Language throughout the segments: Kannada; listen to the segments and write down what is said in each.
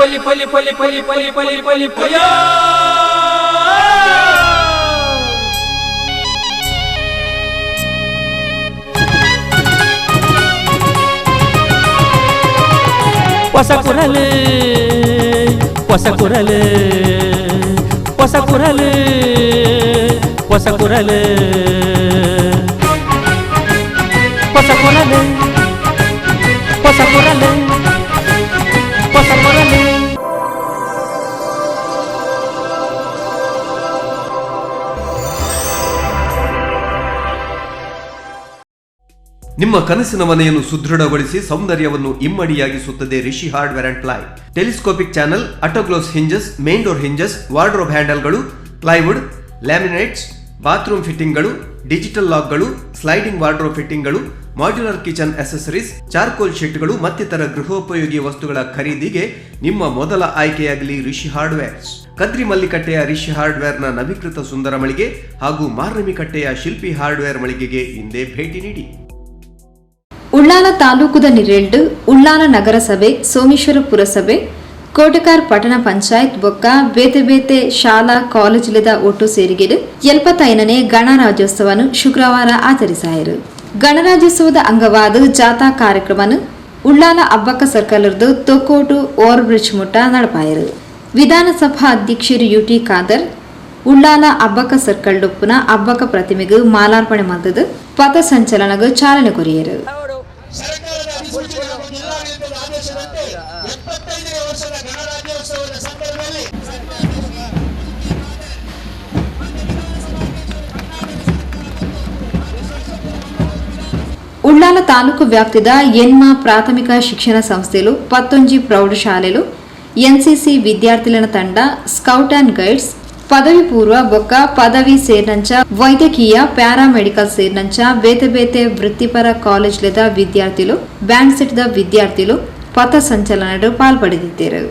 ಪಲಿ ಪಲಿ ಪಲಿ ಪಲಿ ಪಲಿ ಪಲಿ ಪಲಿ ಪಯ ಹೊಸ ಕುರಲು ಹೊಸ ಕುರಲು ಹೊಸ ಕುರಲು ಹೊಸ ಕುರಲು ಹೊಸ ಕುರಲು ಹೊಸ ಕುರಲು ಹೊಸ ಕುರಲು. ನಿಮ್ಮ ಕನಸಿನ ಮನೆಯನ್ನು ಸುದೃಢಗೊಳಿಸಿ ಸೌಂದರ್ಯವನ್ನು ಇಮ್ಮಡಿಯಾಗಿಸುತ್ತದೆ Rishi hardware and ply. Telescopic channel, auto close hinges, main door hinges, wardrobe ಹ್ಯಾಂಡಲ್ಗಳು, ಪ್ಲೈವುಡ್, ಲ್ಯಾಮಿನೇಟ್ಸ್, ಬಾತ್ರೂಮ್ ಫಿಟ್ಟಿಂಗ್ಗಳು, ಡಿಜಿಟಲ್ ಲಾಕ್ಗಳು, ಸ್ಲೈಡಿಂಗ್ ವಾರ್ಡ್ರೋಬ್ ಫಿಟ್ಟಿಂಗ್ಗಳು, ಮಾಡ್ಯುಲರ್ ಕಿಚನ್ ಅಸೆಸರೀಸ್, ಚಾರ್ಕೋಲ್ ಶೀಟ್ಗಳು ಮತ್ತಿತರ ಗೃಹೋಪಯೋಗಿ ವಸ್ತುಗಳ ಖರೀದಿಗೆ ನಿಮ್ಮ ಮೊದಲ ಆಯ್ಕೆಯಾಗಲಿ ರಿಷಿ ಹಾರ್ಡ್ವೇರ್ಸ್. ಕದ್ರಿ ಮಲ್ಲಿಕಟ್ಟೆಯ ರಿಷಿ ಹಾರ್ಡ್ವೇರ್ನ ನವೀಕೃತ ಸುಂದರ ಮಳಿಗೆ ಹಾಗೂ ಮಾರ್ನಮಿಕಟ್ಟೆಯ ಶಿಲ್ಪಿ ಹಾರ್ಡ್ವೇರ್ ಮಳಿಗೆಗೆ ಹಿಂದೆ ಭೇಟಿ ನೀಡಿ. ಉಳ್ಳಾಲ ತಾಲೂಕುದ ನಿರೆಲ್ಡು ಉಳ್ಳಾಲ ನಗರಸಭೆ, ಸೋಮೇಶ್ವರ ಪುರಸಭೆ, ಕೋಟಕಾರ್ ಪಟ್ಟಣ ಪಂಚಾಯತ್ ಬೊಕ್ಕ ಬೇತೆ ಬೇತೆ ಶಾಲಾ ಕಾಲೇಜುಲದ ಒಟ್ಟು ಸೇರಿಗೆಡು 75ನೇ ಗಣರಾಜ್ಯೋತ್ಸವನು ಶುಕ್ರವಾರ ಆಚರಿಸಾಯರು. ಗಣರಾಜ್ಯೋತ್ಸವದ ಅಂಗವಾದ ಜಾಥಾ ಕಾರ್ಯಕ್ರಮನು ಉಳ್ಳಾಲ ಅಬ್ಬಕ್ಕ ಸರ್ಕಲ್ದು ತೊಕ್ಕೋಟು ಓವರ್ ಬ್ರಿಡ್ಜ್ ಮುಟ್ಟ ನಡಪಾಯರು. ವಿಧಾನಸಭಾ ಅಧ್ಯಕ್ಷರು ಯುಟಿ ಖಾದರ್ ಉಳ್ಳಾಲ ಅಬ್ಬಕ್ಕ ಸರ್ಕಲ್ ಡೊಪ್ಪುನ ಅಬ್ಬಕ್ಕ ಪ್ರತಿಮೆಗೂ ಮಾಲಾರ್ಪಣೆ ಮಾಡಿದ್ದು ಪಥ ಸಂಚಲನಗೂ ಚಾಲನೆ ಕೊರಿಯರು. ಸರ್ಕಾರದ ಅಧಿಸೂಚನೆ ಹಾಗೂ ಜಿಲ್ಲಾಡಳಿತದ ಆದೇಶದಂತೆ 75ನೇ ವರ್ಷದ ಗಣರಾಜ್ಯೋತ್ಸವದ ಸಂದರ್ಭದಲ್ಲಿ ಉಳ್ಳಾಲ ತಾಲೂಕು ವ್ಯಾಪ್ತಿದ ಎನ್ಮಾ ಪ್ರಾಥಮಿಕ ಶಿಕ್ಷಣ ಸಂಸ್ಥೆಲು 19 ಪ್ರೌಢಶಾಲೆಲು ಎನ್ಸಿಸಿ ವಿದ್ಯಾರ್ಥಿಗಳ ತಂಡ, ಸ್ಕೌಟ್ ಅಂಡ್ ಗೈಡ್ಸ್, ಪದವಿ ಪೂರ್ವ ಬೊಕ್ಕ ಪದವಿ ಸೇರ್ನಂಚ ವೈದ್ಯಕೀಯ ಪ್ಯಾರಾಮೆಡಿಕಲ್ ಸೇರ್ನಂಚ ಬೇತೆ ಬೇತೆ ವೃತ್ತಿಪರ ಕಾಲೇಜ್ಲದ ವಿದ್ಯಾರ್ಥಿಗಳು, ಬ್ಯಾಂಡ್ ಸೆಟ್ದ ವಿದ್ಯಾರ್ಥಿಗಳು ಪಥ ಸಂಚಲನಡು ಪಾಲ್ಪಡೆದಿದ್ದರು.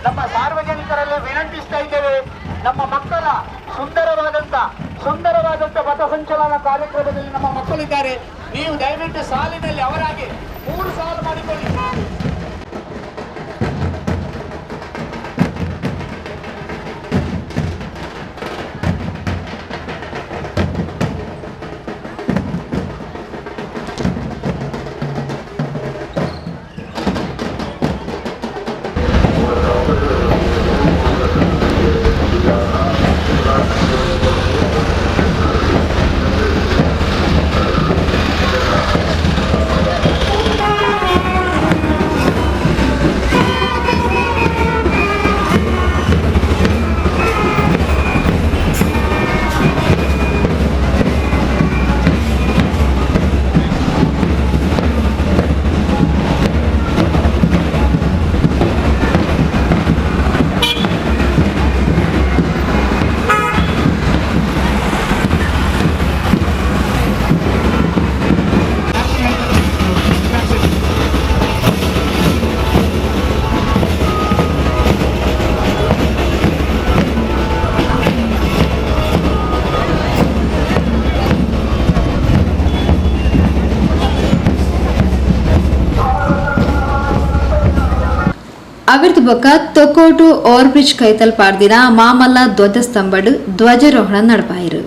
ನಮ್ಮ ಸಾರ್ವಜನಿಕರಲ್ಲಿ ವಿನಂತಿಸ್ತಾ ಇದ್ದೇವೆ, ನಮ್ಮ ಮಕ್ಕಳ ಸುಂದರವಾದಂತ ಪಥಸಂಚಲನ ಕಾರ್ಯಕ್ರಮದಲ್ಲಿ ನಮ್ಮ ಮಕ್ಕಳಿದ್ದಾರೆ. ನೀವು ದಯವಿಟ್ಟು ಸಾಲಿನಲ್ಲಿ ಅವರಾಗಿ 3 ಸಾಲು ಮಾಡಿಕೊಳ್ಳಿ. ಅವಿರ್ದ ಬೊಕ್ಕ ತೊಕೋಟು ಓವರ್ ಬ್ರಿಡ್ಜ್ ಕೈತಲ್ ಪಾಡ್ದಿನ ಮಾಮಲ್ಲ ಧ್ವಜಸ್ತಂಭಡ್ ಧ್ವಜಾರೋಹಣ ನಡಪಾಯಿರು.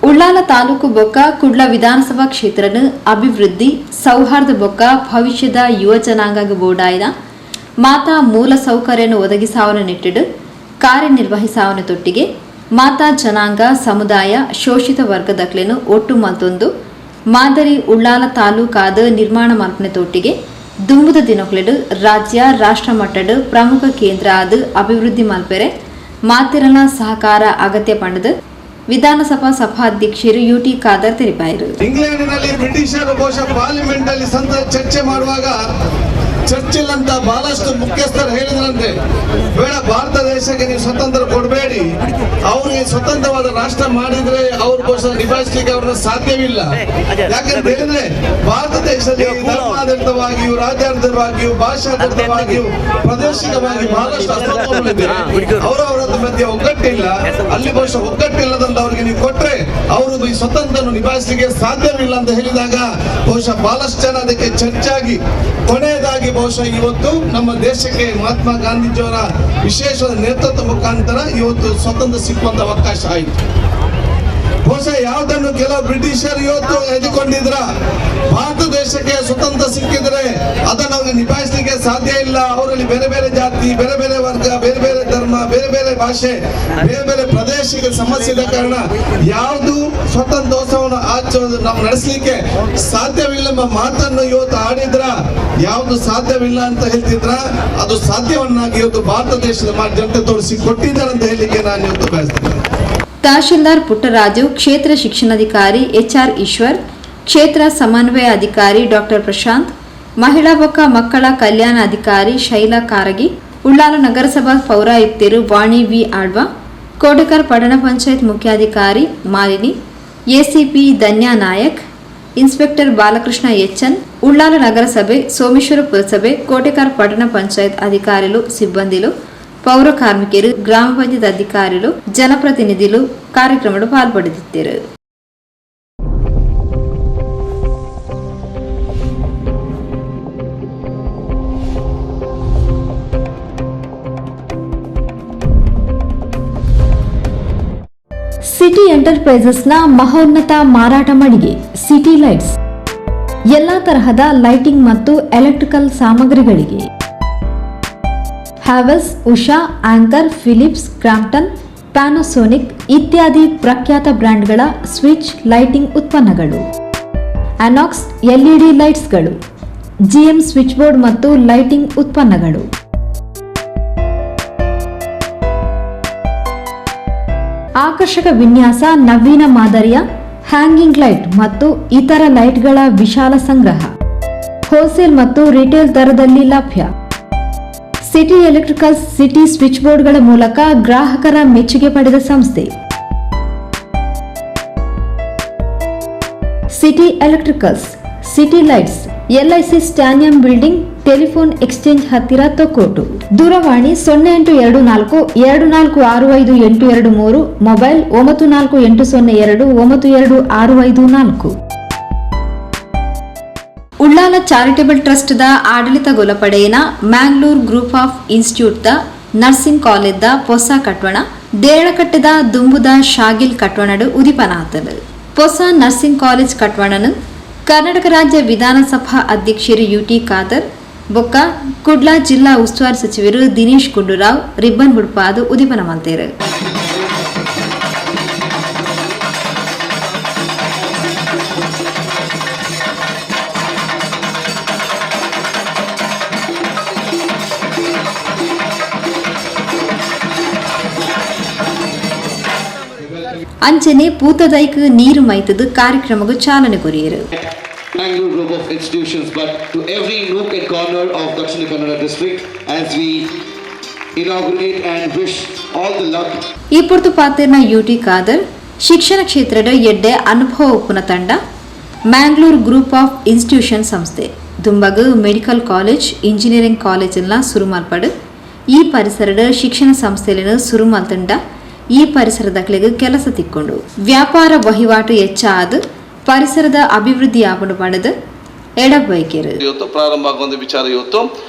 ಉಳ್ಳಾಲ ತಾಲೂಕು ಬೊಕ್ಕ ಕುಡ್ಲ ವಿಧಾನಸಭಾ ಕ್ಷೇತ್ರನ ಅಭಿವೃದ್ಧಿ ಸೌಹಾರ್ದ ಬೊಕ್ಕ ಭವಿಷ್ಯದ ಯುವ ಜನಾಂಗ ಬೋಡಾಯಿನ ಮಾತಾ ಮೂಲ ಸೌಕರ್ಯವನ್ನು ಒದಗಿಸಾವನ ನಿಟ್ಟಿಡು ಕಾರ್ಯನಿರ್ವಹಿಸಾವನ ತೊಟ್ಟಿಗೆ ಮಾತಾ ಜನಾಂಗ ಸಮುದಾಯ ಶೋಷಿತ ವರ್ಗದಕ್ಲೆನು ಒಟ್ಟು ಮತ್ತೊಂದು ಮಾದರಿ ಉಳ್ಳಾಲ ತಾಲೂಕಾದ ನಿರ್ಮಾಣ ಮಲ್ಪನೆ ತೊಟ್ಟಿಗೆ ದುಂಬುದ ದಿನಕ್ಲೆಡು ರಾಜ್ಯ ರಾಷ್ಟ್ರ ಮಟ್ಟದ ಪ್ರಮುಖ ಕೇಂದ್ರ ಆದ ಅಭಿವೃದ್ಧಿ ಮಲ್ಪೆರೆ ಮಾತಿರಲ ಸಹಕಾರ ಅಗತ್ಯ ಪಂಡದು ವಿಧಾನಸಭಾ ಸಭಾಧ್ಯಕ್ಷರು ಯುಟಿ ಖಾದರ್ ತಿಳಿಸಿದರು. ಇಂಗ್ಲೆಂಡಿನಲ್ಲಿ ಬ್ರಿಟಿಷರು ಬಹುಶಃ ಪಾರ್ಲಿಮೆಂಟ್ ಅಲ್ಲಿ ಚರ್ಚೆ ಮಾಡುವಾಗ ಚರ್ಚಿಲ್ ಅಂತ ಬಹಳಷ್ಟು ಮುಖ್ಯಸ್ಥರು ಹೇಳಿದ್ರಂತೆ, ಬೇಡ ಭಾರತ ದೇಶಕ್ಕೆ ನೀವು ಸ್ವತಂತ್ರ ಕೊಡಬೇಡಿ, ಅವ್ರಿಗೆ ಸ್ವತಂತ್ರವಾದ ರಾಷ್ಟ್ರ ಮಾಡಿದ್ರೆ ಅವ್ರು ಬಹುಶಃ ನಿಭಾಯಿಸಲಿಕ್ಕೆ ಅವ್ರನ್ನ ಸಾಧ್ಯವಿಲ್ಲ. ಯಾಕಂತ ಹೇಳಿದ್ರೆ ಭಾರತ ದೇಶದಲ್ಲಿ ಧರ್ಮಾಧಾರಿತವಾಗಿಯೂ ರಾಜ್ಯಾಧಾರಿತವಾಗಿಯೂ ಭಾಷಾಧಾರಿತವಾಗಿಯೂ ಪ್ರಾದೇಶಿಕವಾಗಿ ಬಹಳಷ್ಟು ಅಸಮತೋಲನವಿದೆ. ಅವರವರ ಮಧ್ಯೆ ಒಗ್ಗಟ್ಟಿಲ್ಲ. ಅಲ್ಲಿ ಬಹುಶಃ ಒಗ್ಗಟ್ಟಿಲ್ಲದಂತ ಅವ್ರಿಗೆ ನೀವು ಕೊಟ್ರೆ ಅವರು ಈ ಸ್ವತಂತ್ರವನ್ನು ನಿಭಾಯಿಸಲಿಕ್ಕೆ ಸಾಧ್ಯವಿಲ್ಲ ಅಂತ ಹೇಳಿದಾಗ ಬಹುಶಃ ಬಹಳಷ್ಟು ಜನ ಅದಕ್ಕೆ ಚರ್ಚಾಗಿ ಕೊನೆಯದಾಗಿ ಬಹುಶಃ ಇವತ್ತು ನಮ್ಮ ದೇಶಕ್ಕೆ ಮಹಾತ್ಮ ಗಾಂಧೀಜಿಯವರ ವಿಶೇಷವಾದ ನೇತೃತ್ವ ಮುಖಾಂತರ ಇವತ್ತು ಸ್ವತಂತ್ರ ಸಿಕ್ಕುವಂತ ಅವಕಾಶ ಆಯಿತು. ಬಹುಶಃ ಯಾವುದನ್ನು ಕೆಲವು ಬ್ರಿಟಿಷರು ಇವತ್ತು ಎದುಕೊಂಡಿದ್ರ ಭಾರತ ದೇಶಕ್ಕೆ ಸ್ವತಂತ್ರ ಸಿಕ್ಕಿದ್ರೆ ಅದನ್ನು ಅವ್ರಿಗೆ ನಿಭಾಯಿಸಲಿಕ್ಕೆ ಸಾಧ್ಯ ಇಲ್ಲ. ಅವರಲ್ಲಿ ಬೇರೆ ಬೇರೆ ಜಾತಿ, ಬೇರೆ ಬೇರೆ ವರ್ಗ, ಬೇರೆ ಬೇರೆ ಧರ್ಮ, ಬೇರೆ ಬೇರೆ ಭಾಷೆ, ಬೇರೆ ಬೇರೆ ಪ್ರದೇಶಕ್ಕೆ ಸಮಸ್ಯೆ ಇದ್ದ ಕಾರಣ ಯಾವುದು ಸ್ವತಂತ್ರೋತ್ಸವವನ್ನು ಆಚರಣೆ ನಾವು ನಡೆಸಲಿಕ್ಕೆ ಸಾಧ್ಯವಿಲ್ಲ ಎಂಬ ಮಾತನ್ನು ಇವತ್ತು ಆಡಿದ್ರ, ಯಾವುದು ಸಾಧ್ಯವಿಲ್ಲ ಅಂತ ಹೇಳ್ತಿದ್ರ ಅದು ಸಾಧ್ಯವನ್ನಾಗಿ ಇವತ್ತು ಭಾರತ ದೇಶದ ಜನತೆ ತೋರಿಸಿ ಕೊಟ್ಟಿದ್ದಾರೆ ಅಂತ ಹೇಳಲಿಕ್ಕೆ ನಾನು ಇವತ್ತು ಬಯಸ್ತೇನೆ. ತಹಶೀಲ್ದಾರ್ ಪುಟ್ಟರಾಜು, ಕ್ಷೇತ್ರ ಶಿಕ್ಷಣಾಧಿಕಾರಿ ಎಚ್ಆರ್ ಈಶ್ವರ್, ಕ್ಷೇತ್ರ ಸಮನ್ವಯ ಅಧಿಕಾರಿ ಡಾಕ್ಟರ್ ಪ್ರಶಾಂತ್, ಮಹಿಳಾ ಬೊಕ್ಕ ಮಕ್ಕಳ ಕಲ್ಯಾಣ ಅಧಿಕಾರಿ ಶೈಲಾ ಕಾರಗಿ, ಉಳ್ಳಾಲ ನಗರಸಭಾ ಪೌರಾಯುಕ್ತರು ವಾಣಿ ವಿ ಆಳ್ವ, ಕೋಟೆಕರ್ ಪಟ್ಟಣ ಪಂಚಾಯತ್ ಮುಖ್ಯಾಧಿಕಾರಿ ಮಾಲಿನಿ, ಎಸಿಪಿ ಧನ್ಯಾ ನಾಯಕ್, ಇನ್ಸ್ಪೆಕ್ಟರ್ ಬಾಲಕೃಷ್ಣ ಎಚ್ಎನ್, ಉಳ್ಳಾಲ ನಗರಸಭೆ, ಸೋಮೇಶ್ವರ ಪುರಸಭೆ, ಕೋಟೆಕರ್ ಪಟ್ಟಣ ಪಂಚಾಯತ್ ಅಧಿಕಾರಿಗಳು, ಸಿಬ್ಬಂದಿಲು, ಪೌರ ಕಾರ್ಮಿಕರು, ಗ್ರಾಮ ಪಂಚಾಯತ್ ಅಧಿಕಾರಿಗಳು, ಜನಪ್ರತಿನಿಧಿಗಳು ಕಾರ್ಯಕ್ರಮಗಳು ಪಾಲ್ಪಡುತ್ತಿದ್ದರು. ಸಿಟಿ ಎಂಟರ್ಪ್ರೈಸಸ್ನ ಮಹೋನ್ನತ ಮಾರಾಟ ಮಳಿಗೆ ಸಿಟಿ ಲೈಟ್ಸ್, ಎಲ್ಲಾ ತರಹದ ಲೈಟಿಂಗ್ ಮತ್ತು ಎಲೆಕ್ಟ್ರಿಕಲ್ ಸಾಮಗ್ರಿಗಳಿಗೆ Havells, Usha, Anchor, Philips, Crompton, Panasonic ಇತ್ಯಾದಿ ಪ್ರಖ್ಯಾತ ಬ್ರ್ಯಾಂಡ್ಗಳ ಸ್ವಿಚ್ ಲೈಟಿಂಗ್ ಉತ್ಪನ್ನಗಳು, ಅನಾಕ್ಸ್ ಎಲ್ಇಡಿ ಲೈಟ್ಸ್ಗಳು, ಜಿಎಂ ಸ್ವಿಚ್ ಬೋರ್ಡ್ ಮತ್ತು ಲೈಟಿಂಗ್ ಉತ್ಪನ್ನಗಳು, ಆಕರ್ಷಕ ವಿನ್ಯಾಸ, ನವೀನ ಮಾದರಿಯ ಹ್ಯಾಂಗಿಂಗ್ ಲೈಟ್ ಮತ್ತು ಇತರ ಲೈಟ್ಗಳ ವಿಶಾಲ ಸಂಗ್ರಹ, ಹೋಲ್ಸೇಲ್ ಮತ್ತು ರಿಟೇಲ್ ದರದಲ್ಲಿ ಲಭ್ಯ. ಸಿಟಿ ಎಲೆಕ್ಟ್ರಿಕಲ್ಸ್ ಸಿಟಿ ಸ್ವಿಚ್ ಬೋರ್ಡ್ಗಳ ಮೂಲಕ ಗ್ರಾಹಕರ ಮೆಚ್ಚುಗೆ ಪಡೆದ ಸಂಸ್ಥೆ. City electricals, city lights, LIC ಸ್ಟ್ಯಾನಿಯಂ ಬಿಲ್ಡಿಂಗ್, ಟೆಲಿಫೋನ್ ಎಕ್ಸ್ಚೇಂಜ್ ಹತ್ತಿರ ತೊಕ್ಕೋಟು. ದೂರವಾಣಿ 0824 2465 ಮೊಬೈಲ್ 9480 92654. ಉಳ್ಳಾಲ ಚಾರಿಟೇಬಲ್ ಟ್ರಸ್ಟ್ ದ ಆಡಳಿತ ಗೊಲಪಡೆಯಿನ ಮ್ಯಾಂಗ್ಳೂರ್ ಗ್ರೂಪ್ ಆಫ್ ಇನ್ಸ್ಟಿಟ್ಯೂಟ್ ದ ನರ್ಸಿಂಗ್ ಕಾಲೇಜ್ ದ ಪೊಸ ಕಟ್ವಣ ದೇಳಕಟ್ಟದ ದುಂಬುದ ಶಾಗಿಲ್ ಕಟ್ವಣಡು ಉದಿಪನಾತಲು. ಪೊಸ ನರ್ಸಿಂಗ್ ಕಾಲೇಜ್ ಕಟ್ವಣನು ಕರ್ನಾಟಕ ರಾಜ್ಯ ವಿಧಾನಸಭಾ ಅಧ್ಯಕ್ಷರು ಯುಟಿ ಖಾದರ್ ಬೊಕ್ಕ ಕುಡ್ಲ ಜಿಲ್ಲಾ ಉಸ್ತುವಾರಿ ಸಚಿವರು ದಿನೇಶ್ ಗುಂಡೂರಾವ್ ರಿಬ್ಬನ್ ಬುಡ್ಪಾದು ಉದಿಪನ ಮಂತೇರು. ಅಂಚನೆ ಪೂತದೈಕ್ ನೀರು ಮೈತದ ಕಾರ್ಯಕ್ರಮಕ್ಕೆ ಚಾಲನೆ courier. Mangalore group of institutions, but to every nook and corner of Dakshina Kannada district, as we inaugurate and wish all the luck. ಈ ಪೊರ್ತು ಪಾತೆರ್ನ ಯುಟಿ ಖಾದರ್ ಶಿಕ್ಷಣ ಕ್ಷೇತ್ರದ ಎಡ್ಡೆ ಅನುಭವ ಉಪ್ಪುನ ತಂಡ ಮ್ಯಾಂಗ್ಳೂರ್ ಗ್ರೂಪ್ ಆಫ್ ಇನ್ಸ್ಟಿಟ್ಯೂಷನ್ ಸಂಸ್ಥೆ ದುಂಬಗ್ ಮೆಡಿಕಲ್ ಕಾಲೇಜ್ ಇಂಜಿನಿಯರಿಂಗ್ ಕಾಲೇಜನ್ನ ಸುರುಮಾಲ್ಪಡು ಈ ಪರಿಸರದ ಶಿಕ್ಷಣ ಸಂಸ್ಥೆಯನ್ನು ಸುರುಮಾಲ್ತಂಡ ಈ ಪರಿಸರದಕ್ಲೆಗ್ ಕೆಲಸ ತಿಕ್ಕೊಂಡು ವ್ಯಾಪಾರ ವಹಿವಾಟು ಹೆಚ್ಚಾದ ಪರಿಸರದ ಅಭಿವೃದ್ಧಿ ಆಪಡು ಪಡೆದು ಎಡಬೈಕೆರು ಇವತ್ತು ಪ್ರಾರಂಭ ಆಗುವಂಥ ವಿಚಾರ ಇವತ್ತು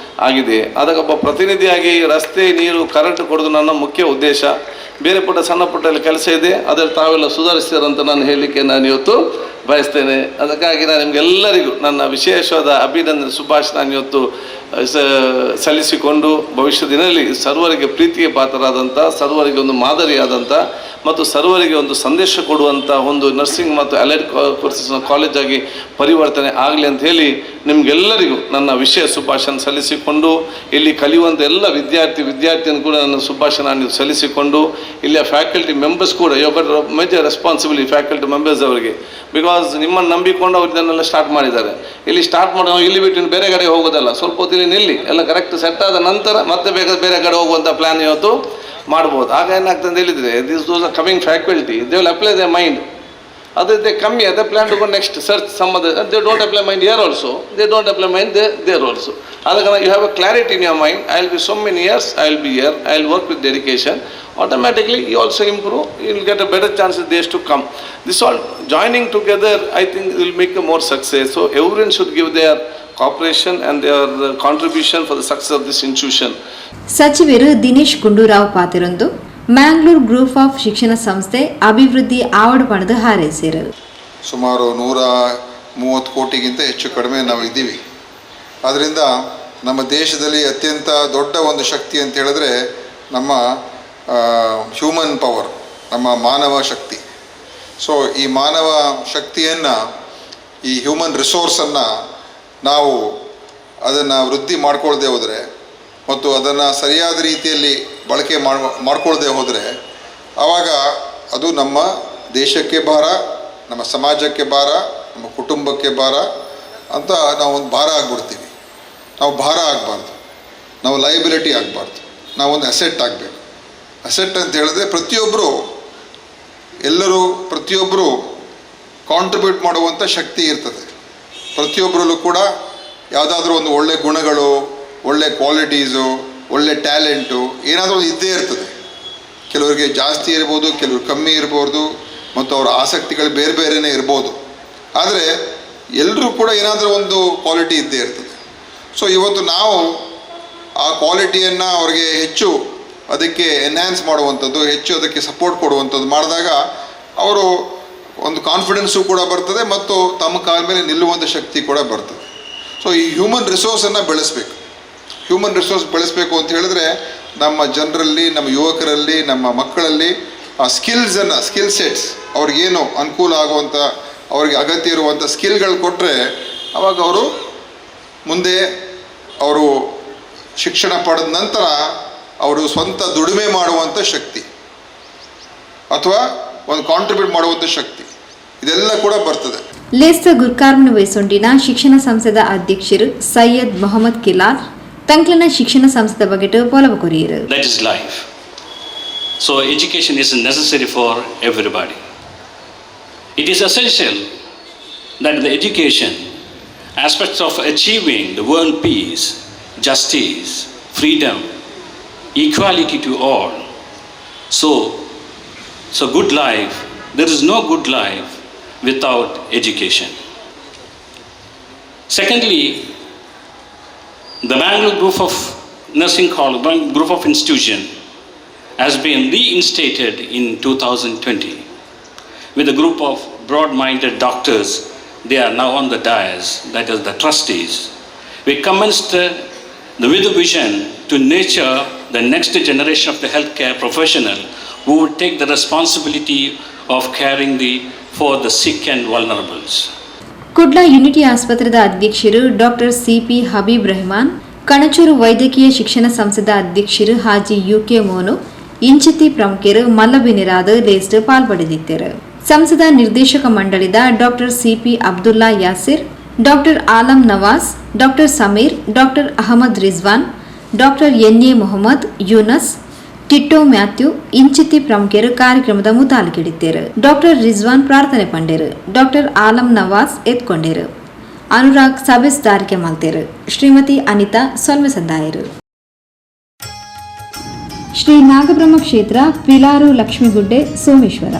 ಆಗಿದೆ. ಅದಕ್ಕೊಬ್ಬ ಪ್ರತಿನಿಧಿಯಾಗಿ ರಸ್ತೆ, ನೀರು, ಕರೆಂಟ್ ಕೊಡೋದು ನನ್ನ ಮುಖ್ಯ ಉದ್ದೇಶ. ಬೇರೆ ಪುಟ್ಟ ಸಣ್ಣ ಪುಟ್ಟ ಕೆಲಸ ಇದೆ, ಅದರಲ್ಲಿ ತಾವೆಲ್ಲ ಸುಧಾರಿಸ್ತೀರಂತ ನಾನು ಹೇಳಲಿಕ್ಕೆ ನಾನು ಇವತ್ತು ಬಯಸ್ತೇನೆ. ಅದಕ್ಕಾಗಿ ನಾನು ನಿಮಗೆಲ್ಲರಿಗೂ ನನ್ನ ವಿಶೇಷವಾದ ಅಭಿನಂದನೆ ಶುಭಾಶಯ ನಾನು ಇವತ್ತು ಸಲ್ಲಿಸಿಕೊಂಡು ಭವಿಷ್ಯ ದಿನದಲ್ಲಿ ಸರ್ವರಿಗೆ ಪ್ರೀತಿಗೆ ಪಾತ್ರರಾದಂಥ, ಸರ್ವರಿಗೆ ಒಂದು ಮಾದರಿಯಾದಂಥ ಮತ್ತು ಸರ್ವರಿಗೆ ಒಂದು ಸಂದೇಶ ಕೊಡುವಂಥ ಒಂದು ನರ್ಸಿಂಗ್ ಮತ್ತು ಅಲೈಡ್ ಕೋರ್ಸಸ್ನ ಕಾಲೇಜಾಗಿ ಪರಿವರ್ತನೆ ಆಗಲಿ ಅಂತ ಹೇಳಿ ನಿಮಗೆಲ್ಲರಿಗೂ ನನ್ನ ವಿಶೇಷ ಶುಭಾಶಯ ಸಲ್ಲಿಸಿಕೊಂಡು ಇಲ್ಲಿ ಕಲಿಯುವಂಥ ಎಲ್ಲ ವಿದ್ಯಾರ್ಥಿಯನ್ನು ಕೂಡ ನನ್ನ ಶುಭಾಶಯ ನಾನು ಸಲ್ಲಿಸಿಕೊಂಡು ಇಲ್ಲಿಯ ಫ್ಯಾಕಲ್ಟಿ ಮೆಂಬರ್ಸ್ ಕೂಡ ಮೇಜರ್ ರೆಸ್ಪಾನ್ಸಿಬಿಲಿಟಿ ಫ್ಯಾಕಲ್ಟಿ ಮೆಂಬರ್ಸ್ ಅವರಿಗೆ, ಬಿಕಾಸ್ ನಿಮ್ಮನ್ನು ನಂಬಿಕೊಂಡು ಅವ್ರು ಇದನ್ನೆಲ್ಲ ಸ್ಟಾರ್ಟ್ ಮಾಡಿದ್ದಾರೆ. ಇಲ್ಲಿ ಸ್ಟಾರ್ಟ್ ಮಾಡೋ ಇಲ್ಲಿ ಬಿಟ್ಟು ಬೇರೆ ಕಡೆ ಹೋಗೋದಲ್ಲ, ಸ್ವಲ್ಪ ಹೊತ್ತಿಲ್ಲಿ ನಿಲ್ಲಿ ಎಲ್ಲ ಕರೆಕ್ಟ್ ಸೆಟ್ ಆದ ನಂತರ ಮತ್ತೆ ಬೇರೆ ಕಡೆ ಹೋಗುವಂಥ ಪ್ಲ್ಯಾನ್ ಇವತ್ತು ಮಾಡ್ಬೋದು. ಆಗ ಏನಾಗ್ತದೆ ಹೇಳಿದರೆ those are coming faculty, they will apply the mind. ಅದೇ ಕಮ್ಮಿ ಅದೇ plan to go next search ಸಂಬಂಧ they don't apply mind here also, they don't apply mind there also. ಅದಕ್ಕೆ you have a clarity in your mind, I will be so many years, I will be here, I will work with dedication. Automatically you also improve, you will get a better chance in days to come. This all joining together I think will make a more success. So everyone should give their cooperation and their contribution for the success of this institution. ಸಚಿವರು ದಿನೇಶ್ ಗುಂಡೂರಾವ್ ಪಾತಿರೊಂದು ಮ್ಯಾಂಗ್ಳೂರ್ ಗ್ರೂಪ್ ಆಫ್ ಶಿಕ್ಷಣ ಸಂಸ್ಥೆ ಅಭಿವೃದ್ಧಿ ಆವಡು ಪಡೆದು ಹಾರೈಸಿದರು. ಸುಮಾರು 130 ಕೋಟಿಗಿಂತ ಹೆಚ್ಚು ಕಡಿಮೆ ನಾವು ಇದ್ದೀವಿ. ಆದ್ದರಿಂದ ನಮ್ಮ ದೇಶದಲ್ಲಿ ಅತ್ಯಂತ ದೊಡ್ಡ ಒಂದು ಶಕ್ತಿ ಅಂತ ಹೇಳಿದ್ರೆ ನಮ್ಮ ಹ್ಯೂಮನ್ ಪವರ್, ನಮ್ಮ ಮಾನವ ಶಕ್ತಿ. ಸೊ ಈ ಮಾನವ ಶಕ್ತಿಯನ್ನು, ಈ ಹ್ಯೂಮನ್ ರಿಸೋರ್ಸನ್ನು ನಾವು ಅದನ್ನು ವೃದ್ಧಿ ಮಾಡ್ಕೊಳ್ದೆ ಹೋದರೆ ಮತ್ತು ಅದನ್ನು ಸರಿಯಾದ ರೀತಿಯಲ್ಲಿ ಬಳಕೆ ಮಾಡ್ಕೊಳ್ದೆ ಹೋದರೆ ಆವಾಗ ಅದು ನಮ್ಮ ದೇಶಕ್ಕೆ ಭಾರ, ನಮ್ಮ ಸಮಾಜಕ್ಕೆ ಭಾರ, ನಮ್ಮ ಕುಟುಂಬಕ್ಕೆ ಭಾರ ಅಂತ ನಾವು ಒಂದು ಭಾರ ಆಗಿಬಿಡ್ತೀವಿ. ನಾವು ಭಾರ ಆಗಬಾರ್ದು, ನಾವು ಲಯಬಿಲಿಟಿ ಆಗಬಾರ್ದು, ನಾವೊಂದು ಅಸೆಟ್ ಆಗಬೇಕು. ಅಸೆಟ್ ಅಂತ ಹೇಳಿದ್ರೆ ಪ್ರತಿಯೊಬ್ಬರು ಕಾಂಟ್ರಿಬ್ಯೂಟ್ ಮಾಡುವಂಥ ಶಕ್ತಿ ಇರ್ತದೆ. ಪ್ರತಿಯೊಬ್ಬರಲ್ಲೂ ಕೂಡ ಯಾವುದಾದ್ರೂ ಒಂದು ಒಳ್ಳೆ ಗುಣಗಳು, ಒಳ್ಳೆ ಕ್ವಾಲಿಟೀಸು, ಒಳ್ಳೆ ಟ್ಯಾಲೆಂಟು ಏನಾದರೂ ಇದ್ದೇ ಇರ್ತದೆ. ಕೆಲವರಿಗೆ ಜಾಸ್ತಿ ಇರ್ಬೋದು, ಕೆಲವರು ಕಮ್ಮಿ ಇರ್ಬೋದು, ಮತ್ತು ಅವರ ಆಸಕ್ತಿಗಳು ಬೇರೆ ಬೇರೆಯೇ ಇರ್ಬೋದು. ಆದರೆ ಎಲ್ಲರೂ ಕೂಡ ಏನಾದರೂ ಒಂದು ಕ್ವಾಲಿಟಿ ಇದ್ದೇ ಇರ್ತದೆ. ಸೊ ಇವತ್ತು ನಾವು ಆ ಕ್ವಾಲಿಟಿಯನ್ನು ಅವ್ರಿಗೆ ಹೆಚ್ಚು ಅದಕ್ಕೆ ಎನ್ಹ್ಯಾನ್ಸ್ ಮಾಡುವಂಥದ್ದು, ಹೆಚ್ಚು ಅದಕ್ಕೆ ಸಪೋರ್ಟ್ ಕೊಡುವಂಥದ್ದು ಮಾಡಿದಾಗ ಅವರು ಒಂದು ಕಾನ್ಫಿಡೆನ್ಸು ಕೂಡ ಬರ್ತದೆ ಮತ್ತು ತಮ್ಮ ಕಾಲ ಮೇಲೆ ನಿಲ್ಲುವಂಥ ಶಕ್ತಿ ಕೂಡ ಬರ್ತದೆ. ಸೊ ಈ ಹ್ಯೂಮನ್ ರಿಸೋರ್ಸನ್ನು ಬೆಳೆಸಬೇಕು. ಹ್ಯೂಮನ್ ರಿಸೋರ್ಸ್ ಬೆಳೆಸಬೇಕು ಅಂತ ಹೇಳಿದ್ರೆ ನಮ್ಮ ಜನರಲ್ಲಿ, ನಮ್ಮ ಯುವಕರಲ್ಲಿ, ನಮ್ಮ ಮಕ್ಕಳಲ್ಲಿ ಆ ಸ್ಕಿಲ್ ಸೆಟ್ಸ್ ಅವ್ರಿಗೇನು ಅನುಕೂಲ ಆಗುವಂಥ, ಅವ್ರಿಗೆ ಅಗತ್ಯ ಇರುವಂಥ ಸ್ಕಿಲ್ಗಳು ಕೊಟ್ಟರೆ ಆವಾಗ ಅವರು ಮುಂದೆ ಅವರು ಶಿಕ್ಷಣ ಪಡೆದ ನಂತರ ಅವರು ಸ್ವಂತ ದುಡಿಮೆ ಮಾಡುವಂಥ ಶಕ್ತಿ ಅಥವಾ ಒಂದು ಕಾಂಟ್ರಿಬ್ಯೂಟ್ ಮಾಡುವಂಥ ಶಕ್ತಿ ಇದೆಲ್ಲ ಕೂಡ ಬರ್ತದೆ. ಲೇಸ್ತ ಗುರ್ಕಾರ್ಮನ ವಯಸ್ಸೊಂಡಿನ ಶಿಕ್ಷಣ ಸಂಸ್ಥೆದ ಅಧ್ಯಕ್ಷರು ಸೈಯದ್ ಮೊಹಮ್ಮದ್ ಕಿಲಾಲ್ ತಂಕ್ಲನ ಶಿಕ್ಷಣ ಸಂಸ್ಥೆ ಬಗ್ಗೆ ಪೊಲವ courier. That is life. So education is necessary for everybody. It is essential that the education aspects of achieving the world peace, justice, freedom, equality to all. So good life, there is no good life without education. Secondly, the Bangalore Group of Nursing College, Group of Institution has been reinstated in 2020 with a group of broad-minded doctors. They are now on the dais, that is the trustees. We commenced with a vision to nurture the next generation of the healthcare professional who would take the responsibility of caring for the sick and vulnerables. Kudla unity ಆಸ್ಪತ್ರೆದ ಅಧ್ಯಕ್ಷರು ಡಾಕ್ಟರ್ ಸಿಪಿ ಹಬೀಬ್ ರೆಹಮಾನ್, ಕಣಚೂರು ವೈದ್ಯಕೀಯ ಶಿಕ್ಷಣ ಸಂಸ್ಥೆದ ಅಧ್ಯಕ್ಷರು ಹಾಜಿ ಯುಕೆ ಮೋನು, ಇಂಚಿತಿ ಪ್ರಮುಖರು ಮಲ್ಲಬಿನಿರಾದ ಲೇಸ್ಟ್ ಪಾಲ್ಪಡೆದಿದ್ದರು. ಸಂಸದ ನಿರ್ದೇಶಕ ಮಂಡಳಿದ doctor CP Abdullah Yasir, doctor Alam Nawaz, doctor Sameer, doctor Ahmed Rizwan, doctor NA. Mohammed, Younus, Titto Mathew ಇಂಚಿತಿ ಪ್ರಮುಖರು ಕಾರ್ಯಕ್ರಮದ ಮುತಾಲಿಕಿಡಿದ್ದೇರು. ಡಾಕ್ಟರ್ ರಿಜ್ವಾನ್ ಪ್ರಾರ್ಥನೆ ಪಂಡೇರು. ಡಾಕ್ಟರ್ ಆಲಂ ನವಾಜ್ ಎತ್ಕೊಂಡೇರು. ಅನುರಾಗ್ ಸಭೆಸ್ದಾರಿಕೆ ಮಲ್ತೇರು. ಶ್ರೀಮತಿ ಅನಿತಾ ಸೊಲ್ಮೆ ಸಂದಾಯರು. ಶ್ರೀ ನಾಗಬ್ರಹ್ಮ ಕ್ಷೇತ್ರ ಪಿಲಾರು ಲಕ್ಷ್ಮೀಗುಡ್ಡೆ ಸೋಮೇಶ್ವರ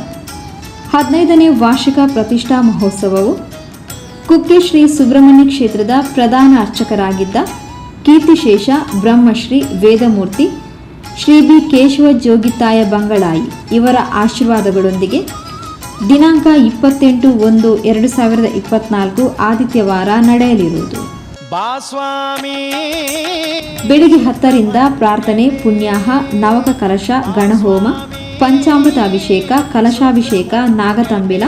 15ನೇ ವಾರ್ಷಿಕ ಪ್ರತಿಷ್ಠಾ ಮಹೋತ್ಸವವು ಕುಕ್ಕೆ ಶ್ರೀ ಸುಬ್ರಹ್ಮಣ್ಯ ಕ್ಷೇತ್ರದ ಪ್ರಧಾನ ಅರ್ಚಕರಾಗಿದ್ದ ಕೀರ್ತಿಶೇಷ ಬ್ರಹ್ಮಶ್ರೀ ವೇದಮೂರ್ತಿ ಶ್ರೀ ಬಿ ಕೇಶವ ಜೋಗಿತಾಯ ಬಂಗಳಾಯಿ ಇವರ ಆಶೀರ್ವಾದಗಳೊಂದಿಗೆ ದಿನಾಂಕ 28/1/2024 ಆದಿತ್ಯವಾರ ನಡೆಯಲಿರುವುದು. ಬೆಳಿಗ್ಗೆ 10ರಿಂದ ಪ್ರಾರ್ಥನೆ, ಪುಣ್ಯಾಹ, ನವಕ ಕಲಶ, ಗಣಹೋಮ, ಪಂಚಾಮೃತ ಅಭಿಷೇಕ, ಕಲಶಾಭಿಷೇಕ, ನಾಗತಂಬಿಲ,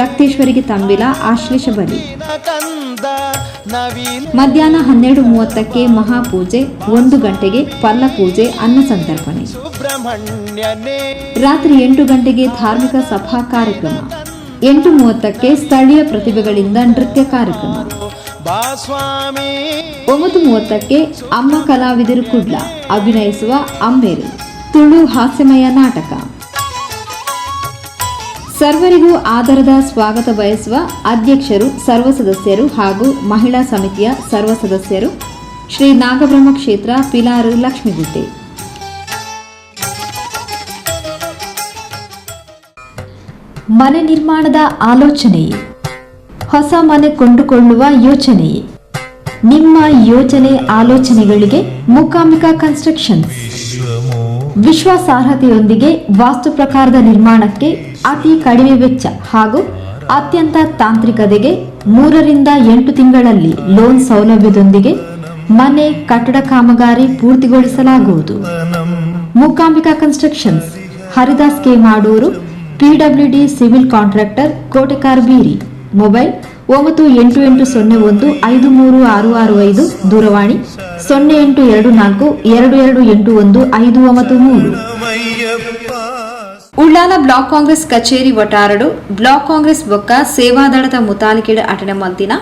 ರಕ್ತೇಶ್ವರಿಗೆ ತಂಬಿಲ, ಆಶ್ಲೇಷ ಬಲಿ. ಮಧ್ಯಾಹ್ನ 12:30ಕ್ಕೆ ಮಹಾಪೂಜೆ, 1 ಗಂಟೆಗೆ ಪಲ್ಲಪೂಜೆ, ಅನ್ನ ಸಂತರ್ಪಣೆ. ರಾತ್ರಿ 8 ಗಂಟೆಗೆ ಧಾರ್ಮಿಕ ಸಭಾ ಕಾರ್ಯಕ್ರಮ. 8:30ಕ್ಕೆ ಸ್ಥಳೀಯ ಪ್ರತಿಭೆಗಳಿಂದ ನೃತ್ಯ ಕಾರ್ಯಕ್ರಮ. 9:30ಕ್ಕೆ ಅಮ್ಮ ಕಲಾವಿದರು ಕುಡ್ಲ ಅಭಿನಯಿಸುವ ಅಮ್ಮೇರು ತುಳು ಹಾಸ್ಯಮಯ ನಾಟಕ. ಸರ್ವರಿಗೂ ಆದರದ ಸ್ವಾಗತ ಬಯಸುವ ಅಧ್ಯಕ್ಷರು, ಸರ್ವ ಸದಸ್ಯರು ಹಾಗೂ ಮಹಿಳಾ ಸಮಿತಿಯ ಸರ್ವ ಸದಸ್ಯರು, ಶ್ರೀ ನಾಗಬ್ರಹ್ಮ ಕ್ಷೇತ್ರ ಪಿಲಾರು ಲಕ್ಷ್ಮೀಗುಡ್ಡೆ. ಮನೆ ನಿರ್ಮಾಣದ ಆಲೋಚನೆಯೇ, ಹೊಸ ಮನೆ ಕೊಂಡುಕೊಳ್ಳುವ ಯೋಚನೆಯೇ, ನಿಮ್ಮ ಯೋಚನೆ ಆಲೋಚನೆಗಳಿಗೆ ಮೂಕಾಂಬಿಕಾ ಕನ್ಸ್ಟ್ರಕ್ಷನ್ಸ್ ವಿಶ್ವಾಸಾರ್ಹತೆಯೊಂದಿಗೆ ವಾಸ್ತು ಪ್ರಕಾರದ ನಿರ್ಮಾಣಕ್ಕೆ ಅತಿ ಕಡಿಮೆ ವೆಚ್ಚ ಹಾಗೂ ಅತ್ಯಂತ ತಾಂತ್ರಿಕತೆಗೆ 3 ರಿಂದ 8 ತಿಂಗಳಲ್ಲಿ ಲೋನ್ ಸೌಲಭ್ಯದೊಂದಿಗೆ ಮನೆ ಕಟ್ಟಡ ಕಾಮಗಾರಿ ಪೂರ್ತಿಗೊಳಿಸಲಾಗುವುದು. ಮೂಕಾಂಬಿಕಾ ಕನ್ಸ್ಟ್ರಕ್ಷನ್ಸ್, ಹರಿದಾಸ್ ಕೆ ಮಾಡೂರು, PWD ಸಿವಿಲ್ ಕಾಂಟ್ರಾಕ್ಟರ್, ಕೋಟೆಕಾರ್ ಬೀರಿ. ಮೊಬೈಲ್ 9880153665, ದೂರವಾಣಿ 082422815993. ಉಳ್ಳಾಲ ಬ್ಲಾಕ್ ಕಾಂಗ್ರೆಸ್ ಕಚೇರಿ ಒಟಾರಡು ಬ್ಲಾಕ್ ಕಾಂಗ್ರೆಸ್ ಬೊಕ್ಕ ಸೇವಾದಳದ ಮುತಾಲಿಕೆಡ ಅಟೆನ ಮಲ್ತಿನ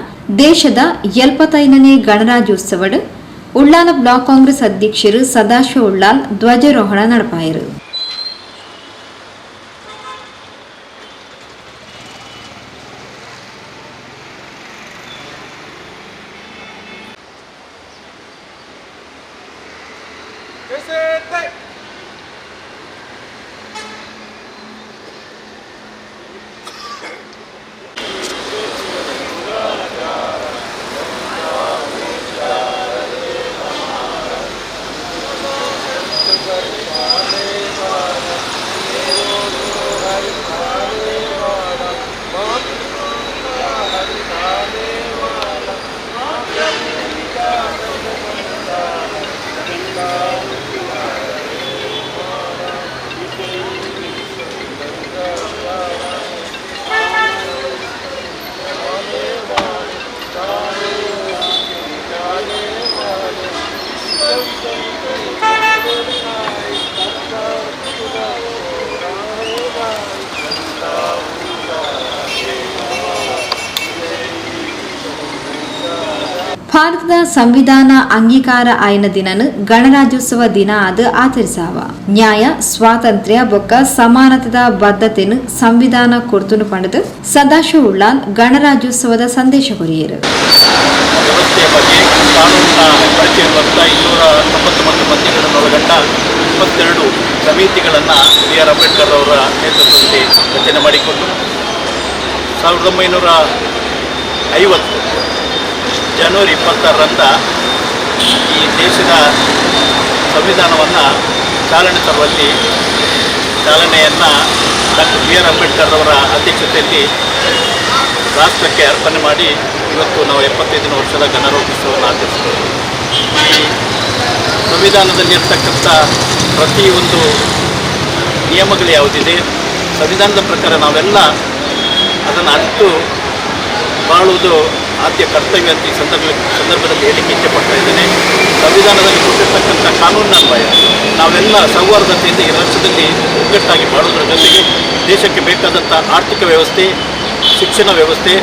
ದೇಶದ 75ನೇ ಗಣರಾಜ್ಯೋತ್ಸವಡ್ ಉಳ್ಳಾಲ ಬ್ಲಾಕ್ ಕಾಂಗ್ರೆಸ್ ಅಧ್ಯಕ್ಷರು ಸದಾಶಿವ ಉಳ್ಳಾಲ್ ಧ್ವಜಾರೋಹಣ ನಡಪಾಯರು. ಭಾರತದ ಸಂವಿಧಾನ ಅಂಗೀಕಾರ ಆಯ್ನ ದಿನನು ಗಣರಾಜ್ಯೋತ್ಸವ ದಿನ ಅದು ಆಚರಿಸಾವ. ನ್ಯಾಯ, ಸ್ವಾತಂತ್ರ್ಯ ಬೊಕ್ಕ ಸಮಾನತೆದ ಬದ್ಧತೆನು ಸಂವಿಧಾನ ಕೊಡ್ತುನು ಪಡೆದು ಸದಾಶಿವ ಉಳ್ಳಾಲ್ ಗಣರಾಜ್ಯೋತ್ಸವದ ಸಂದೇಶ ಕೊರಿಯರು. ವ್ಯವಸ್ಥೆಯ ಬಗ್ಗೆ ಕಾನೂನಿನ ಪರಿಚಯವಂತ 299 ಮಂದಿಗಳನ್ನೊಳಗೊಂಡ 22 ಸಮಿತಿಗಳನ್ನು B.R. ಅಂಬೇಡ್ಕರ್ ಅವರ ನೇತೃತ್ವದಲ್ಲಿ ರಚನೆ ಮಾಡಿಕೊಂಡು 1950 ಜನವರಿ 26ರಂದ ಈ ದೇಶದ ಸಂವಿಧಾನವನ್ನು ಚಾಲನೆ ತರುವಲ್ಲಿ ಚಾಲನೆಯನ್ನು ಡಾಕ್ಟರ್ B.R. ಅಂಬೇಡ್ಕರ್ ಅವರ ಅಧ್ಯಕ್ಷತೆಯಲ್ಲಿ ರಾಷ್ಟ್ರಕ್ಕೆ ಅರ್ಪಣೆ ಮಾಡಿ ಇವತ್ತು ನಾವು 75ನೇ ವರ್ಷದ ಗಣರಾಜ್ಯೋತ್ಸವವನ್ನು ಆಚರಿಸ್ತೇವೆ. ಈ ಸಂವಿಧಾನದಲ್ಲಿರ್ತಕ್ಕಂಥ ಪ್ರತಿಯೊಂದು ನಿಯಮಗಳು ಯಾವುದಿದೆ, ಸಂವಿಧಾನದ ಪ್ರಕಾರ ನಾವೆಲ್ಲ ಅದನ್ನು ಅರಿತು ಬಾಳುವುದು ಆದ್ಯ ಕರ್ತವ್ಯ ಅಂತ ಈ ಸಂದರ್ಭದಲ್ಲಿ ಹೇಳಿಕೆ ಇಚ್ಛೆಪಡ್ತಾ ಇದ್ದೇನೆ. ಸಂವಿಧಾನದಲ್ಲಿ ಕೊಟ್ಟಿರ್ತಕ್ಕಂಥ ಕಾನೂನಿನ ಅನ್ವಯ ನಾವೆಲ್ಲ ಸೌಹಾರ್ದತೆಯಿಂದ ಈ ರಾಷ್ಟ್ರದಲ್ಲಿ ಒಗ್ಗಟ್ಟಾಗಿ ಬಾಳುವುದರ ಜೊತೆಗೆ ದೇಶಕ್ಕೆ ಬೇಕಾದಂಥ ಆರ್ಥಿಕ ವ್ಯವಸ್ಥೆ, ಶಿಕ್ಷಣ ವ್ಯವಸ್ಥೆ,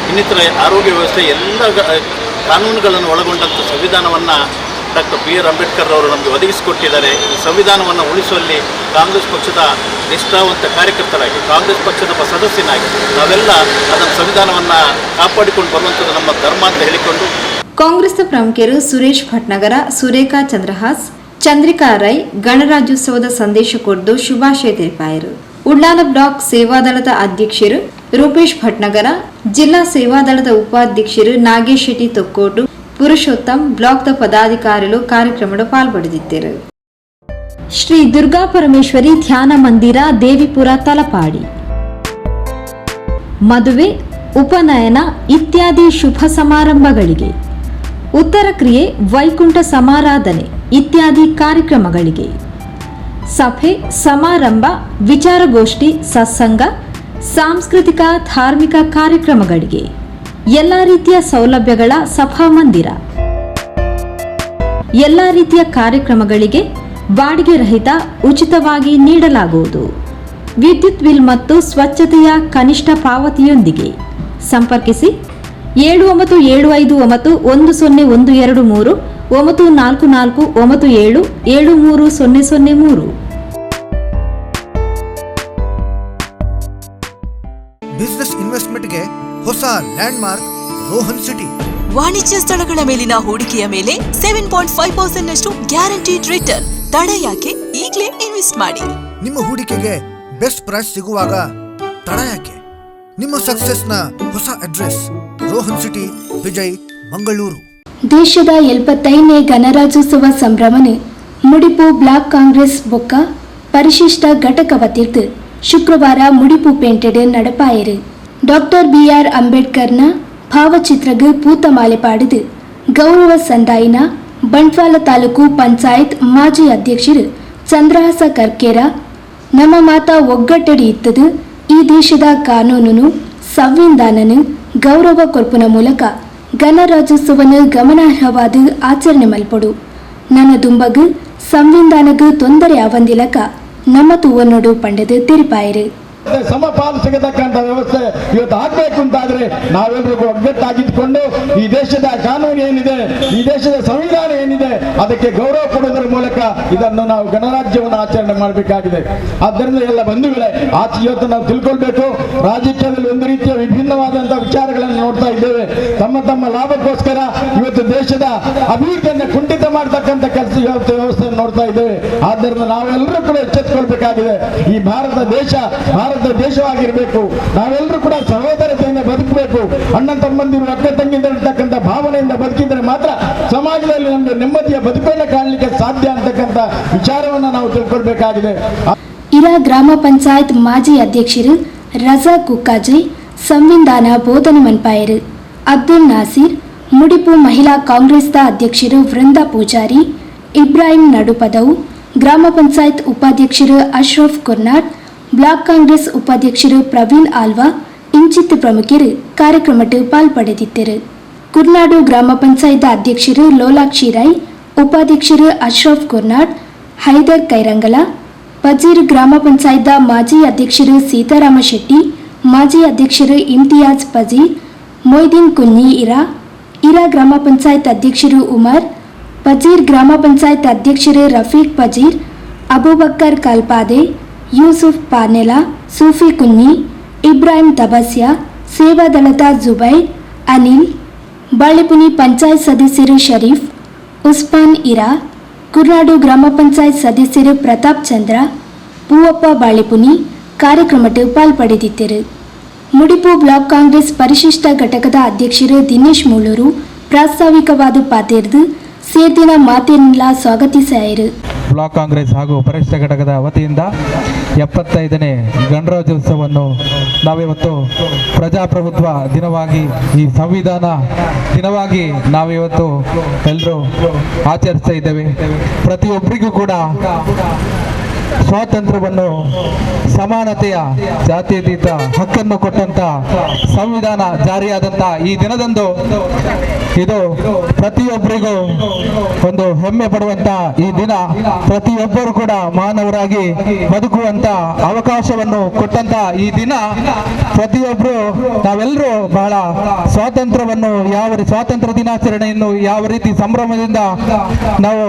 ಇನ್ನಿತರ ಆರೋಗ್ಯ ವ್ಯವಸ್ಥೆ ಎಲ್ಲ ಕಾನೂನುಗಳನ್ನು ಒಳಗೊಂಡಂಥ ಸಂವಿಧಾನವನ್ನು ಡಾಕ್ಟರ್ B.R. ಅಂಬೇಡ್ಕರ್ ಅವರು ನಮಗೆ ಒದಗಿಸಿಕೊಟ್ಟಿದ್ದಾರೆ. ಈ ಸಂವಿಧಾನವನ್ನು ಉಳಿಸುವಲ್ಲಿ ಕಾಂಗ್ರೆಸ್ ಪಕ್ಷದ ನಿಷ್ಠಾವಂತ ಕಾರ್ಯಕರ್ತರಾಗಿ, ಕಾಂಗ್ರೆಸ್ ಪಕ್ಷದ ಒಬ್ಬ ಸದಸ್ಯನಾಗಿ ನಾವೆಲ್ಲ ಅದನ್ನು ಸಂವಿಧಾನವನ್ನು ಕಾಪಾಡಿಕೊಂಡು ಬರುವಂಥದ್ದು ನಮ್ಮ ಧರ್ಮ ಅಂತ ಹೇಳಿಕೊಂಡು ಕಾಂಗ್ರೆಸ್ನ ಪ್ರಮುಖರು ಸುರೇಶ್ ಭಟ್ನಗರ, ಸುರೇಖಾ ಚಂದ್ರಹಾಸ್, ಚಂದ್ರಿಕಾ ರೈ ಗಣರಾಜ್ಯೋತ್ಸವದ ಸಂದೇಶ ಕೊಟ್ಟು ಶುಭಾಶಯ ತಿಳಿಪಾಯರು. ಉಳ್ಳಾಲ ಬ್ಲಾಕ್ ಸೇವಾದಳದ ಅಧ್ಯಕ್ಷರು ರೂಪೇಶ್ ಭಟ್ನಗರ, ಜಿಲ್ಲಾ ಸೇವಾದಳದ ಉಪಾಧ್ಯಕ್ಷರು ನಾಗೇಶ್ ಶೆಟ್ಟಿ ತೊಕ್ಕೋಟು, ಪುರುಷೋತ್ತಮ್ ಬ್ಲಾಕ್ದ ಪದಾಧಿಕಾರಿಗಳು ಕಾರ್ಯಕ್ರಮದ ಪಾಲ್ಪಡೆದಿದ್ದರು. ಶ್ರೀ ದುರ್ಗಾ ಪರಮೇಶ್ವರಿ ಧ್ಯಾನ ಮಂದಿರ, ದೇವಿಪುರ, ತಲಪಾಡಿ. ಮದುವೆ, ಉಪನಯನ ಇತ್ಯಾದಿ ಶುಭ ಸಮಾರಂಭಗಳಿಗೆ, ಉತ್ತರ ಕ್ರಿಯೆ, ವೈಕುಂಠ ಸಮಾರಾಧನೆ ಇತ್ಯಾದಿ ಕಾರ್ಯಕ್ರಮಗಳಿಗೆ, ಸಭೆ, ಸಮಾರಂಭ, ವಿಚಾರಗೋಷ್ಠಿ, ಸತ್ಸಂಗ, ಸಾಂಸ್ಕೃತಿಕ ಧಾರ್ಮಿಕ ಕಾರ್ಯಕ್ರಮಗಳಿಗೆ, ಎಲ್ಲ ರೀತಿಯ ಸೌಲಭ್ಯಗಳ ಸಭಾಮಂದಿರ. ಎಲ್ಲ ರೀತಿಯ ಕಾರ್ಯಕ್ರಮಗಳಿಗೆ ಬಾಡಿಗೆ ರಹಿತ ಉಚಿತವಾಗಿ ನೀಡಲಾಗುವುದು. ವಿದ್ಯುತ್ ಬಿಲ್ ಮತ್ತು ಸ್ವಚ್ಛತೆಯ ಕನಿಷ್ಠ ಪಾವತಿಯೊಂದಿಗೆ. ಸಂಪರ್ಕಿಸಿ 7975910123 94497 73003. ಬಿಸಿನೆಸ್ ಇನ್ವೆಸ್ಟ್ಮೆಂಟ್ಗೆ ಹೊಸ ಲ್ಯಾಂಡ್ಮಾರ್ಕ್ ರೋಹನ್ ಸಿಟಿ. ವಾಣಿಜ್ಯ ಸ್ಥಳಗಳ ಮೇಲಿನ ಹೂಡಿಕೆಯ ಮೇಲೆ 7.5% ನಷ್ಟು ಗ್ಯಾರಂಟಿಡ್ ರಿಟರ್ನ್. ತಡ ಯಾಕೆ? ಈಗಲೇ ಇನ್ವೆಸ್ಟ್ ಮಾಡಿ. ನಿಮ್ಮ ಹೂಡಿಕೆಗೆ ಬೆಸ್ಟ್ ಪ್ರೈಸ್ ಸಿಗುವಾಗ ತಡ ಯಾಕೆ? ನಿಮ್ಮ ಸಕ್ಸೆಸ್ನ ಹೊಸ ಅಡ್ರೆಸ್ ರೋಹನ್ ಸಿಟಿ, ವಿಜಯ್, ಮಂಗಳೂರು. ದೇಶದ 75ನೇ ಗಣರಾಜ್ಯೋತ್ಸವ ಸಂಭ್ರಮನೆ ಮುಡಿಪು ಬ್ಲಾಕ್ ಕಾಂಗ್ರೆಸ್ ಬೊಕ್ಕ ಪರಿಶಿಷ್ಟ ಘಟಕ ವತಿರ್ದು ಶುಕ್ರವಾರ ಮುಡಿಪು ಪೇಂಟೆಡ್ நடப்பாயிரு. Doctor B.R. ಅಂಬೇಡ್ಕರ್ನ ಭಾವಚಿತ್ರಗೆ ಪೂತಮಾಲೆ ಪಾಡಿದು ಗೌರವ ಸಂದಾಯಿನ ಬಂಟ್ವಾಳ ತಾಲೂಕು ಪಂಚಾಯತ್ ಮಾಜಿ ಅಧ್ಯಕ್ಷರು ಚಂದ್ರಹಾಸ ಕರ್ಕೇರ ನಮ್ಮ ಮಾತಾ ಒಗ್ಗಟ್ಟಡಿ ಇತ್ತದು ಈ ದೇಶದ ಕಾನೂನು ಸಂವಿಧಾನನು ಗೌರವ ಕೊರ್ಪುನ ಮೂಲಕ ಗಣರಾಜ್ಯೋತ್ಸವನ ಗಮನಾರ್ಹವಾದ ಆಚರಣೆ ಮಲ್ಪಡು. ನನ್ನ ದುಂಬಗು ಸಂವಿಧಾನಗೂ ತೊಂದರೆ ಆವಂದಿಲಕ ನಮ್ಮ ತುವನ್ನೋಡು ಪಂಡದು ತಿರುಪಾಯಿರು. ಸಮಪಾಲು ಸಿಗತಕ್ಕಂಥ ವ್ಯವಸ್ಥೆ ಇವತ್ತು ಆಗ್ಬೇಕು ಅಂತಾದ್ರೆ ನಾವೆಲ್ಲರಿಗೂ ಒಗ್ಗಟ್ಟಾಗಿದ್ದುಕೊಂಡು ಈ ದೇಶದ ಕಾನೂನು ಏನಿದೆ, ಈ ದೇಶದ ಸಂವಿಧಾನ ಏನಿದೆ ಅದಕ್ಕೆ ಗೌರವ ಕೊಡುವುದರ ಮೂಲಕ ಇದನ್ನು ನಾವು ಗಣರಾಜ್ಯವನ್ನು ಆಚರಣೆ ಮಾಡಬೇಕಾಗಿದೆ. ಆದ್ದರಿಂದ ಎಲ್ಲ ಬಂಧುಗಳೇ, ಇವತ್ತು ನಾವು ತಿಳ್ಕೊಳ್ಬೇಕು, ರಾಜಕೀಯದಲ್ಲಿ ಒಂದು ರೀತಿಯ ವಿಭಿನ್ನವಾದಂತಹ ವಿಚಾರಗಳನ್ನು ನೋಡ್ತಾ ಇದ್ದೇವೆ. ತಮ್ಮ ತಮ್ಮ ಲಾಭಕ್ಕೋಸ್ಕರ ಇವತ್ತು ದೇಶದ ಅಭಿವೃದ್ಧಿಯನ್ನು ಕುಂಠಿತ ಮಾಡತಕ್ಕಂಥ ಕೆಲಸ ಇವತ್ತು ವ್ಯವಸ್ಥೆಯನ್ನು ನೋಡ್ತಾ ಇದ್ದೇವೆ. ಆದ್ದರಿಂದ ನಾವೆಲ್ಲರೂ ಕೂಡ ಎಚ್ಚೆತ್ತುಕೊಳ್ಬೇಕಾಗಿದೆ. ಈ ಭಾರತ ದೇಶವಾಗಿರಬೇಕು. ನಾವೆಲ್ಲರೂ ಕೂಡ ಸಹೋದರತೆಯಿಂದ ಬದುಕಬೇಕು. ಅಣ್ಣ ತಮ್ಮಂದಿರು, ಅಕ್ಕ ತಂಗಿರ್ತಕ್ಕಂಥ ಭಾವನೆಯಿಂದ ಬದುಕಿದ್ರೆ ಮಾತ್ರ ಸಮಾಜದಲ್ಲಿ ನಮಗೆ ನೆಮ್ಮದಿಯ ಬದುಕನ್ನು ಕಾಣಲಿಕ್ಕೆ ಸಾಧ್ಯ ಅಂತಕ್ಕಂಥ ವಿಚಾರವನ್ನು ನಾವು ತಿಳ್ಕೊಳ್ಬೇಕಾಗಿದೆ. ಇರಾ ಗ್ರಾಮ ಪಂಚಾಯತ್ ಮಾಜಿ ಅಧ್ಯಕ್ಷರು ರಜಾ ಕುಕ್ಕಾಜಿ ಸಂವಿಧಾನ ಬೋಧನೆ ಮನ್ಪಾಯರು. ಅಬ್ದುಲ್ ನಾಸೀರ್ ಮುಡಿಪು ಮಹಿಳಾ ಕಾಂಗ್ರೆಸ್ದ ಅಧ್ಯಕ್ಷರು ವೃಂದಾ ಪೂಜಾರಿ, ಇಬ್ರಾಹಿಂ ನಡುಪದವು, ಗ್ರಾಮ ಪಂಚಾಯತ್ ಉಪಾಧ್ಯಕ್ಷರು ಅಶ್ರಫ್ ಕುರ್ನಾಡ್, ಬ್ಲಾಕ್ ಕಾಂಗ್ರೆಸ್ ಉಪಾಧ್ಯಕ್ಷರು ಪ್ರವೀಣ್ ಆಲ್ವಾ ಇಂಚಿತ್ ಪ್ರಮುಖರು ಕಾರ್ಯಕ್ರಮಕ್ಕೆ ಪಾಲ್ಪಡೆದಿದ್ದರು. ಕುರ್ನಾಡು ಗ್ರಾಮ ಪಂಚಾಯತ್ ಅಧ್ಯಕ್ಷರು ಲೋಲಾಕ್ಷಿ ರೈ, ಉಪಾಧ್ಯಕ್ಷರು ಅಶ್ರಫ್ ಕುರ್ನಾಡ್, ಹೈದರ್ ಕೈರಂಗಲ, ಪಜೀರ್ ಗ್ರಾಮ ಪಂಚಾಯತ್ ಮಾಜಿ ಅಧ್ಯಕ್ಷರು ಸೀತಾರಾಮ ಶೆಟ್ಟಿ, ಮಾಜಿ ಅಧ್ಯಕ್ಷರು ಇಮ್ತಿಯಾಜ್ ಪಜೀರ್, ಮೊಯ್ದೀನ್ ಕುನ್ನಿ ಇರಾ ಗ್ರಾಮ ಪಂಚಾಯತ್ ಅಧ್ಯಕ್ಷರು ಉಮರ್, ಪಜೀರ್ ಗ್ರಾಮ ಪಂಚಾಯತ್ ಅಧ್ಯಕ್ಷರು ರಫೀಕ್ ಪಜೀರ್, ಅಬೂಬಕ್ಕರ್ ಕಲ್ಪಾದೆ, ಯೂಸುಫ್ ಪಾನೆಲಾ, ಸೂಫಿ ಕುನ್ನಿ, ಇಬ್ರಾಹಿಂ ತಬಸ್ಯಾ, ಸೇವಾದಳದ ಜುಬೈರ್, ಅನಿಲ್, ಬಾಳೆಪುನಿ ಪಂಚಾಯತ್ ಸದಸ್ಯರು ಶರೀಫ್, ಉಸ್ಮಾನ್ ಇರಾ, ಕುರ್ನಾಡು ಗ್ರಾಮ ಪಂಚಾಯತ್ ಸದಸ್ಯರು ಪ್ರತಾಪ್ ಚಂದ್ರ, ಪೂವಪ್ಪ ಬಾಳೆಪುನಿ ಕಾರ್ಯಕ್ರಮಕ್ಕೆ ಪಾಲ್ಪಡೆದಿದ್ದರು. ಮುಡಿಪು ಬ್ಲಾಕ್ ಕಾಂಗ್ರೆಸ್ ಪರಿಶಿಷ್ಟ ಘಟಕದ ಅಧ್ಯಕ್ಷರು ದಿನೇಶ್ ಮುಳ್ಳೂರು ಪ್ರಾಸ್ತಾವಿಕವಾದ ಪಾತೆರ್ದು ಸೇರ್ದಿನ ಮಾತಿನೆಲ್ಲ ಸ್ವಾಗತಿಸಿದರು. ಬ್ಲಾಕ್ ಕಾಂಗ್ರೆಸ್ ಹಾಗೂ ಪರಿಶಿಷ್ಟ ಘಟಕದ ವತಿಯಿಂದ 75ನೇ ಗಣರಾಜ್ಯೋತ್ಸವವನ್ನು ನಾವಿವತ್ತು ಪ್ರಜಾಪ್ರಭುತ್ವ ದಿನವಾಗಿ, ಈ ಸಂವಿಧಾನ ದಿನವಾಗಿ ನಾವಿವತ್ತು ಎಲ್ಲರೂ ಆಚರಿಸ್ತಾ ಇದ್ದೇವೆ. ಪ್ರತಿಯೊಬ್ಬರಿಗೂ ಕೂಡ ಸ್ವಾತಂತ್ರ್ಯವನ್ನು, ಸಮಾನತೆಯ ಜಾತ್ಯತೀತ ಹಕ್ಕನ್ನು ಕೊಟ್ಟಂತ ಸಂವಿಧಾನ ಜಾರಿಯಾದಂಥ ಈ ದಿನದಂದು ಇದು ಪ್ರತಿಯೊಬ್ಬರಿಗೂ ಒಂದು ಹೆಮ್ಮೆ ಪಡುವಂತ ಈ ದಿನ. ಪ್ರತಿಯೊಬ್ಬರು ಕೂಡ ಮಾನವರಾಗಿ ಬದುಕುವಂತ ಅವಕಾಶವನ್ನು ಕೊಟ್ಟಂತ ಈ ದಿನ. ಪ್ರತಿಯೊಬ್ಬರು ನಾವೆಲ್ಲರೂ ಬಹಳ ಸ್ವಾತಂತ್ರ್ಯವನ್ನು ಸ್ವಾತಂತ್ರ್ಯ ದಿನಾಚರಣೆಯನ್ನು ಯಾವ ರೀತಿ ಸಂಭ್ರಮದಿಂದ ನಾವು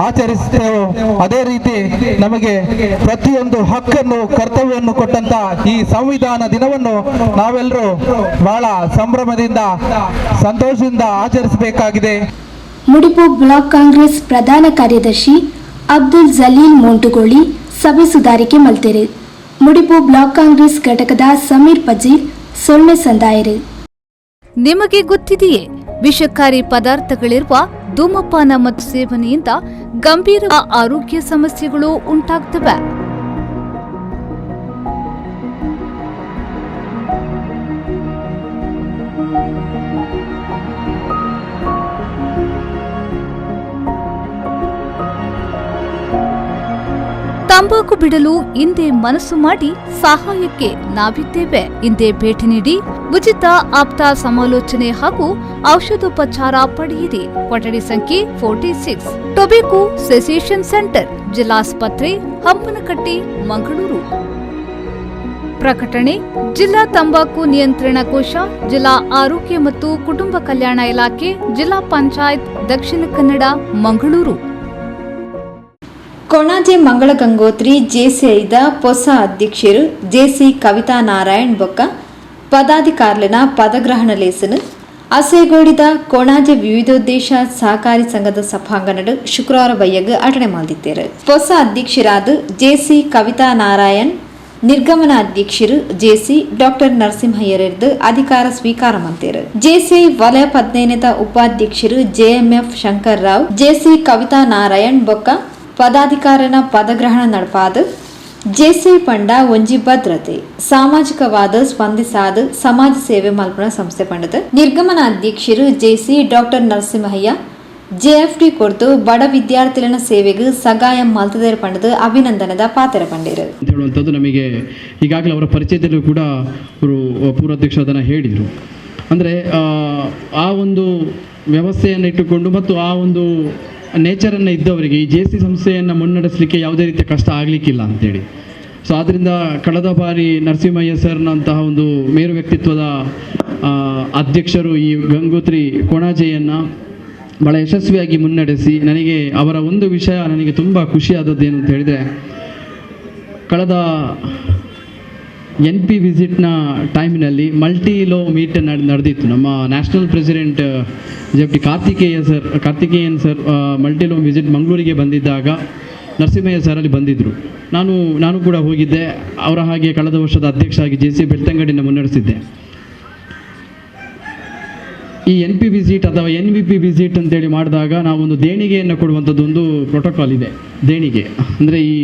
ಆಚರಿಸುತ್ತೇವೋ ಅದೇ ರೀತಿ ನಮಗೆ ಪ್ರತಿಯೊಂದು ಹಕ್ಕನ್ನು, ಕರ್ತವ್ಯವನ್ನು ಕೊಟ್ಟಂತ ಈ ಸಂವಿಧಾನ ದಿನವನ್ನು ನಾವೆಲ್ಲರೂ ಬಹಳ ಸಂಭ್ರಮದಿಂದ, ಸಂತೋಷದಿಂದ ಆಚರಿಸಬೇಕಾಗಿದೆ. ಮುಡಿಪು ಬ್ಲಾಕ್ ಕಾಂಗ್ರೆಸ್ ಪ್ರಧಾನ ಕಾರ್ಯದರ್ಶಿ ಅಬ್ದುಲ್ ಜಲೀಲ್ ಮೋಂಟುಗೋಳಿ ಸಭೆ ಸುಧಾರಿಕೆ ಮಲ್ತೆರು. ಮುಡಿಪು ಬ್ಲಾಕ್ ಕಾಂಗ್ರೆಸ್ ಘಟಕದ ಸಮೀರ್ ಪಜೀರ್ ಸೊಳ್ಳೆ ಸಂದಾಯರು. ನಿಮಗೆ ಗೊತ್ತಿದೆಯೇ, ವಿಷಕಾರಿ ಪದಾರ್ಥಗಳಿರುವ ಧೂಮಪಾನ ಮತ್ತು ಸೇವನೆಯಿಂದ ಗಂಭೀರ ಆರೋಗ್ಯ ಸಮಸ್ಯೆಗಳು ಉಂಟಾಗ್ತವೆ. ತಂಬಾಕು ಬಿಡಲು ಹಿಂದೆ ಮನಸ್ಸು ಮಾಡಿ ಸಹಾಯಕ್ಕೆ ನಾವಿದ್ದೇವೆ. ಹಿಂದೆ ಭೇಟಿ ನೀಡಿ ಉಚಿತ ಆಪ್ತ ಸಮಾಲೋಚನೆ ಹಾಗೂ ಔಷಧೋಪಚಾರ ಪಡೆಯಿರಿ. ಕೊಠಡಿ ಸಂಖ್ಯೆ 46, ಟೊಬ್ಯಾಕೋ ಸೆಸೇಷನ್ ಸೆಂಟರ್, ಜಿಲ್ಲಾಸ್ಪತ್ರೆ, ಹಂಪನಕಟ್ಟೆ, ಮಂಗಳೂರು. ಪ್ರಕಟಣೆ ಜಿಲ್ಲಾ ತಂಬಾಕು ನಿಯಂತ್ರಣ ಕೋಶ, ಜಿಲ್ಲಾ ಆರೋಗ್ಯ ಮತ್ತು ಕುಟುಂಬ ಕಲ್ಯಾಣ ಇಲಾಖೆ, ಜಿಲ್ಲಾ ಪಂಚಾಯತ್, ದಕ್ಷಿಣ ಕನ್ನಡ, ಮಂಗಳೂರು. ಕೊಣಾಜೆ ಮಂಗಳ ಗಂಗೋತ್ರಿ ಜೆಸಿಐದ ಹೊಸ ಅಧ್ಯಕ್ಷರು ಜೆಸಿ ಕವಿತಾ ನಾರಾಯಣ್ ಬೊಕ್ಕ ಪದಾಧಿಕಾರಿನ ಪದಗ್ರಹಣ ಲೇಸನು ಅಸೇಗೋಡಿದ ಕೊಣಾಜೆ ವಿವಿಧೋದ್ದೇಶ ಸಹಕಾರಿ ಸಂಘದ ಸಭಾಂಗಣಡು ಶುಕ್ರವಾರ ಬಯ್ಯಗ್ ಅಟಣೆ ಮಾಡಿದ್ದಾರೆ. ಹೊಸ ಅಧ್ಯಕ್ಷರಾದ ಜೆಸಿ ಕವಿತಾ ನಾರಾಯಣ್, ನಿರ್ಗಮನ ಅಧ್ಯಕ್ಷರು ಜೆಸಿ ಡಾಕ್ಟರ್ ನರಸಿಂಹಯ್ಯರದ್ದು ಅಧಿಕಾರ ಸ್ವೀಕಾರ ಮಾಡ್ತಾರೆ. ಜೆಸಿ ವಲಯ 15ದ ಉಪಾಧ್ಯಕ್ಷರು ಜೆಎಂಎಫ್ ಶಂಕರ್ ರಾವ್, ಜೆಸಿ ಕವಿತಾ ನಾರಾಯಣ್ ಬೊಕ್ಕ ಪದಾಧಿಕಾರನ ಪದಗ್ರಹಣ ನಡಪಾದ. ಜೆಸಿ ಪಂಡ ಒಂಜಿ ಭದ್ರತೆ ಸಾಮಾಜಿಕವಾದ ಸ್ಪಂದಿಸಾದ ಸಮಾಜ ಸೇವೆ ಮಲ್ಪನ ಸಂಸ್ಥೆ ಪಂಡದ. ನಿರ್ಗಮನ ಅಧ್ಯಕ್ಷರು ಜೆಸಿ ಡಾಕ್ಟರ್ ನರಸಿಂಹಯ್ಯ ಜೆಎಫ್ಡಿ ಕೊಡ್ತು ಬಡ ವಿದ್ಯಾರ್ಥಿಗಳ ಸೇವೆಗೆ ಸಗಾಯ ಮಲ್ತದೇರ ಪಂಡದ ಅಭಿನಂದನದ ಪಾತ್ರ ಪಂಡಿರು ಅಂತ ಹೇಳುವಂಥದ್ದು ನಮಗೆ ಈಗಾಗಲೇ ಅವರ ಪರಿಚಯದಲ್ಲೂ ಕೂಡ ಅವರು ಪೂರ್ವಾಧ್ಯಕ್ಷ ಅದನ್ನು ಹೇಳಿದರು. ಅಂದರೆ ಆ ಒಂದು ವ್ಯವಸ್ಥೆಯನ್ನು ಇಟ್ಟುಕೊಂಡು ಮತ್ತು ಆ ಒಂದು ನೇಚರನ್ನು ಇದ್ದವರಿಗೆ ಈ ಜೆ.ಸಿ ಸಂಸ್ಥೆಯನ್ನು ಮುನ್ನಡೆಸಲಿಕ್ಕೆ ಯಾವುದೇ ರೀತಿಯ ಕಷ್ಟ ಆಗಲಿಕ್ಕಿಲ್ಲ ಅಂತೇಳಿ. ಸೊ ಆದ್ದರಿಂದ ಕಳೆದ ಬಾರಿ ನರಸಿಂಹಯ್ಯ ಸರ್ನಂತಹ ಒಂದು ಮೇರು ವ್ಯಕ್ತಿತ್ವದ ಅಧ್ಯಕ್ಷರು ಈ ಗಂಗೋತ್ರಿ ಕೊಣಾಜೆಯನ್ನು ಭಾಳ ಯಶಸ್ವಿಯಾಗಿ ಮುನ್ನಡೆಸಿ, ನನಗೆ ಅವರ ಒಂದು ವಿಷಯ ನನಗೆ ತುಂಬ ಖುಷಿಯಾದದ್ದೇನು ಅಂತ ಹೇಳಿದರೆ, ಕಳೆದ NP ವಿಸಿಟ್ನ ಟೈಮಿನಲ್ಲಿ ಮಲ್ಟಿ ಲೋ ಮೀಟ್ ನಡೆದಿತ್ತು. ನಮ್ಮ national president Karthikeyan sir multi low visit ಮಂಗಳೂರಿಗೆ ಬಂದಿದ್ದಾಗ ನರಸಿಂಹಯ್ಯ ಸರ್ ಅಲ್ಲಿ ಬಂದಿದ್ದರು. ನಾನು ಕೂಡ ಹೋಗಿದ್ದೆ. ಅವರ ಹಾಗೆ ಕಳೆದ ವರ್ಷದ ಅಧ್ಯಕ್ಷ ಆಗಿ JC ಬೆಳ್ತಂಗಡಿನ ಮುನ್ನಡೆಸಿದ್ದೆ. ಈ NP ವಿಸಿಟ್ ಅಥವಾ NVP ವಿಸಿಟ್ ಅಂತೇಳಿ ಮಾಡಿದಾಗ ನಾವೊಂದು ದೇಣಿಗೆಯನ್ನು ಕೊಡುವಂಥದ್ದು ಒಂದು ಪ್ರೋಟೋಕಾಲ್ ಇದೆ. ದೇಣಿಗೆ ಅಂದರೆ ಈ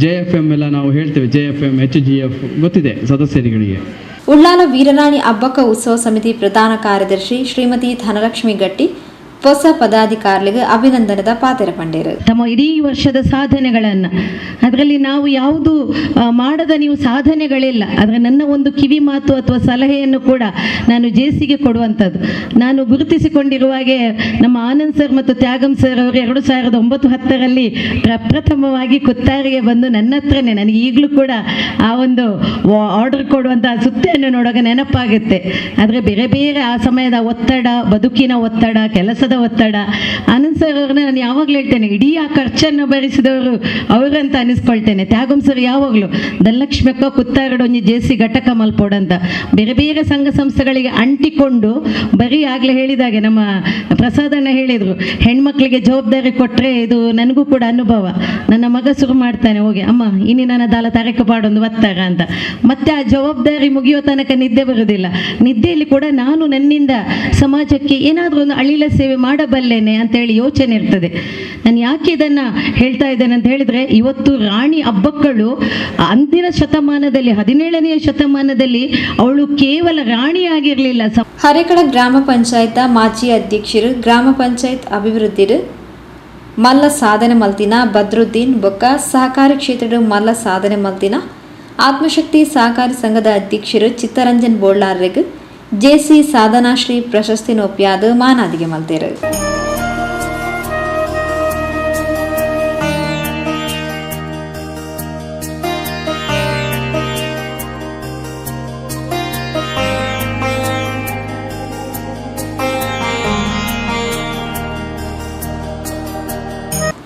JFM ಎಲ್ಲ ನಾವು ಹೇಳ್ತೇವೆ, JFM HGF ಗೊತ್ತಿದೆ ಸದಸ್ಯರುಗಳಿಗೆ. ಉಳ್ಳಾಲ ವೀರರಾಣಿ ಅಬ್ಬಕ್ಕ ಉತ್ಸವ ಸಮಿತಿ ಪ್ರಧಾನ ಕಾರ್ಯದರ್ಶಿ ಶ್ರೀಮತಿ ಧನಲಕ್ಷ್ಮಿ ಗಟ್ಟಿ ಹೊಸ ಪದಾಧಿಕಾರಿಗಳಿಗೆ ಅಭಿನಂದನದ ಪಾತ್ರ ಪಂಡೇರು. ತಮ್ಮ ಇಡೀ ವರ್ಷದ ಸಾಧನೆಗಳನ್ನು, ಅದರಲ್ಲಿ ನಾವು ಯಾವುದು ಮಾಡದ ನೀವು ಸಾಧನೆಗಳಿಲ್ಲ, ಆದರೆ ನನ್ನ ಒಂದು ಕಿವಿ ಮಾತು ಅಥವಾ ಸಲಹೆಯನ್ನು ಕೂಡ ನಾನು JCಗೆ ಕೊಡುವಂಥದ್ದು. ನಾನು ಗುರುತಿಸಿಕೊಂಡಿರುವಾಗೆ ನಮ್ಮ ಆನಂದ್ ಸರ್ ಮತ್ತು ತ್ಯಾಗಂ ಸರ್ ಅವರು 2009-10ರಲ್ಲಿ ಪ್ರಪ್ರಥಮವಾಗಿ ಕುತ್ತಾರಿಗೆ ಬಂದು ನನ್ನ ಹತ್ರನೇ, ನನಗೆ ಈಗಲೂ ಕೂಡ ಆ ಒಂದು ಆರ್ಡರ್ ಕೊಡುವಂಥ ಸುತ್ತೆಯನ್ನು ನೋಡುವಾಗ ನೆನಪಾಗುತ್ತೆ. ಆದರೆ ಬೇರೆ ಬೇರೆ ಆ ಸಮಯದ ಒತ್ತಡ, ಬದುಕಿನ ಒತ್ತಡ, ಕೆಲಸದ ಒತ್ತಡ. ಆನಂದ್ ಸರ್ ಅವ್ರನ್ನ ನಾನು ಯಾವಾಗಲೂ ಹೇಳ್ತೇನೆ, ಇಡೀ ಆ ಖರ್ಚನ್ನು ಭರಿಸಿದವರು ಅವರಂತ ಅನಿಸ್ಕೊಳ್ತೇನೆ. ತ್ಯಾಗಂ ಸರ್ ಯಾವಾಗಲೂ ಧನಲಕ್ಷ್ಮಿ ಕುತ್ತಾರಡು ಒಂಜಿ JC ಘಟಕ ಮಲ್ಪೋಡಂತ ಬೇರೆ ಬೇರೆ ಸಂಘ ಸಂಸ್ಥೆಗಳಿಗೆ ಅಂಟಿಕೊಂಡು ಬರೀ ಆಗಲೇ ಹೇಳಿದಾಗೆ ನಮ್ಮ ಪ್ರಸಾದಣ್ಣ ಹೇಳಿದರು, ಹೆಣ್ಮಕ್ಳಿಗೆ ಜವಾಬ್ದಾರಿ ಕೊಟ್ಟರೆ ಇದು ನನಗೂ ಕೂಡ ಅನುಭವ. ನನ್ನ ಮಗ ಶುರು ಮಾಡ್ತಾನೆ, ಹೋಗಿ ಅಮ್ಮ ಇನ್ನು ನನ್ನ ದಾಲ ತಾರೀಕು ಪಾಡೊಂದು ಒತ್ತಾಗ ಅಂತ. ಮತ್ತೆ ಆ ಜವಾಬ್ದಾರಿ ಮುಗಿಯೋ ತನಕ ನಿದ್ದೆ ಬರೋದಿಲ್ಲ. ನಿದ್ದೆಯಲ್ಲಿ ಕೂಡ ನಾನು ನನ್ನಿಂದ ಸಮಾಜಕ್ಕೆ ಏನಾದರೂ ಒಂದು ಅಳಿಲ ಸೇವೆ ಮಾಡಬಲ್ಲೇನೆ ಅಂತೇಳಿ ಯೋಚನೆ ಇರ್ತದೆ. ನಾನು ಯಾಕೆ ಇದನ್ನು ಹೇಳ್ತಾ ಇದ್ದೇನೆ ಅಂತ ಹೇಳಿದರೆ, ಇವತ್ತು ರಾಣಿ ಅಬ್ಬಕ್ಕಳು ಅಂದಿನ ಶತಮಾನದಲ್ಲಿ 17ನೇ ಶತಮಾನದಲ್ಲಿ ಅವಳು ಕೇವಲ ರಾಣಿಯಾಗಿರಲಿಲ್ಲ. ಹರೇಕಳ ಗ್ರಾಮ ಪಂಚಾಯತ್ ಮಾಜಿ ಅಧ್ಯಕ್ಷರು ಗ್ರಾಮ ಪಂಚಾಯತ್ ಅಭಿವೃದ್ಧಿ ಮಲ್ಲ ಸಾಧನೆ ಮಲ್ತಿನ ಬದ್ರುದ್ದೀನ್ ಬೊಕ್ಕ ಸಹಕಾರಿ ಕ್ಷೇತ್ರದ ಮಲ್ಲ ಸಾಧನೆ ಮಲ್ತಿನ ಆತ್ಮಶಕ್ತಿ ಸಹಕಾರಿ ಸಂಘದ ಅಧ್ಯಕ್ಷರು ಚಿತ್ತರಂಜನ್ ಬೋಳ್ಳಾರ್ರೆಗ್ ಜೆಸಿ ಸಾಧನಾಶ್ರೀ ಪ್ರಶಸ್ತಿ ನೋಪ್ಯಾದ ಮಾನಾದಿಗೆ ಮಲ್ತೇರು.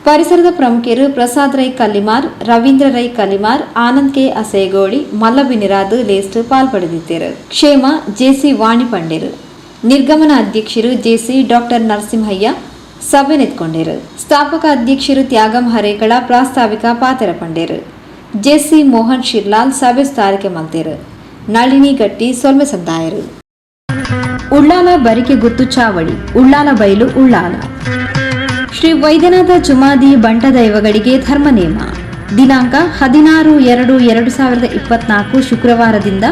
ಪರಿಸರದ ಪ್ರಮುಖರು ಪ್ರಸಾದ್ ರೈ ಕಲ್ಲಿಮಾರ್, ರವೀಂದ್ರ ರೈ ಕಲ್ಲಿಮಾರ್, ಆನಂದ್ ಕೆ ಅಸೇಗೋಳಿ, ಮಲ್ಲಬಿನಿರಾದ್ ಲೇಸ್ಟ್ ಪಾಲ್ಪಡೆದಿದ್ದರು. ಕ್ಷೇಮ ಜೆಸಿ ವಾಣಿ ಪಂಡೇರು. ನಿರ್ಗಮನ ಅಧ್ಯಕ್ಷರು ಜೆಸಿ ಡಾಕ್ಟರ್ ನರಸಿಂಹಯ್ಯ ಸಭೆ ನೆತ್ಕೊಂಡೇರು. ಸ್ಥಾಪಕ ಅಧ್ಯಕ್ಷರು ತ್ಯಾಗಂ ಹರೇಕಳ ಪ್ರಾಸ್ತಾವಿಕ ಪಾತ್ರ ಪಂಡೇರು. ಜೆಸಿ ಮೋಹನ್ ಶಿರ್ಲಾಲ್ ಸಭೆ ಸ್ಥಾರಿಕೆ ಮಲ್ತೇರು. ನಳಿನಿ ಗಟ್ಟಿ ಸೊಲ್ಮೆ ಸಂದಾಯರು. ಉಳ್ಳಾಲ ಬರಿಕೆ ಗುತ್ತು ಚಾವಡಿ, ಉಳ್ಳಾಲ ಬೈಲು ಉಳ್ಳಾಲ. ಶ್ರೀ ವೈದ್ಯನಾಥ ಚುಮಾದಿ ಬಂಟ ದೈವಗಳಿಗೆ ಧರ್ಮ ನೇಮ. ದಿನಾಂಕ 16/2/2024 ಶುಕ್ರವಾರದಿಂದ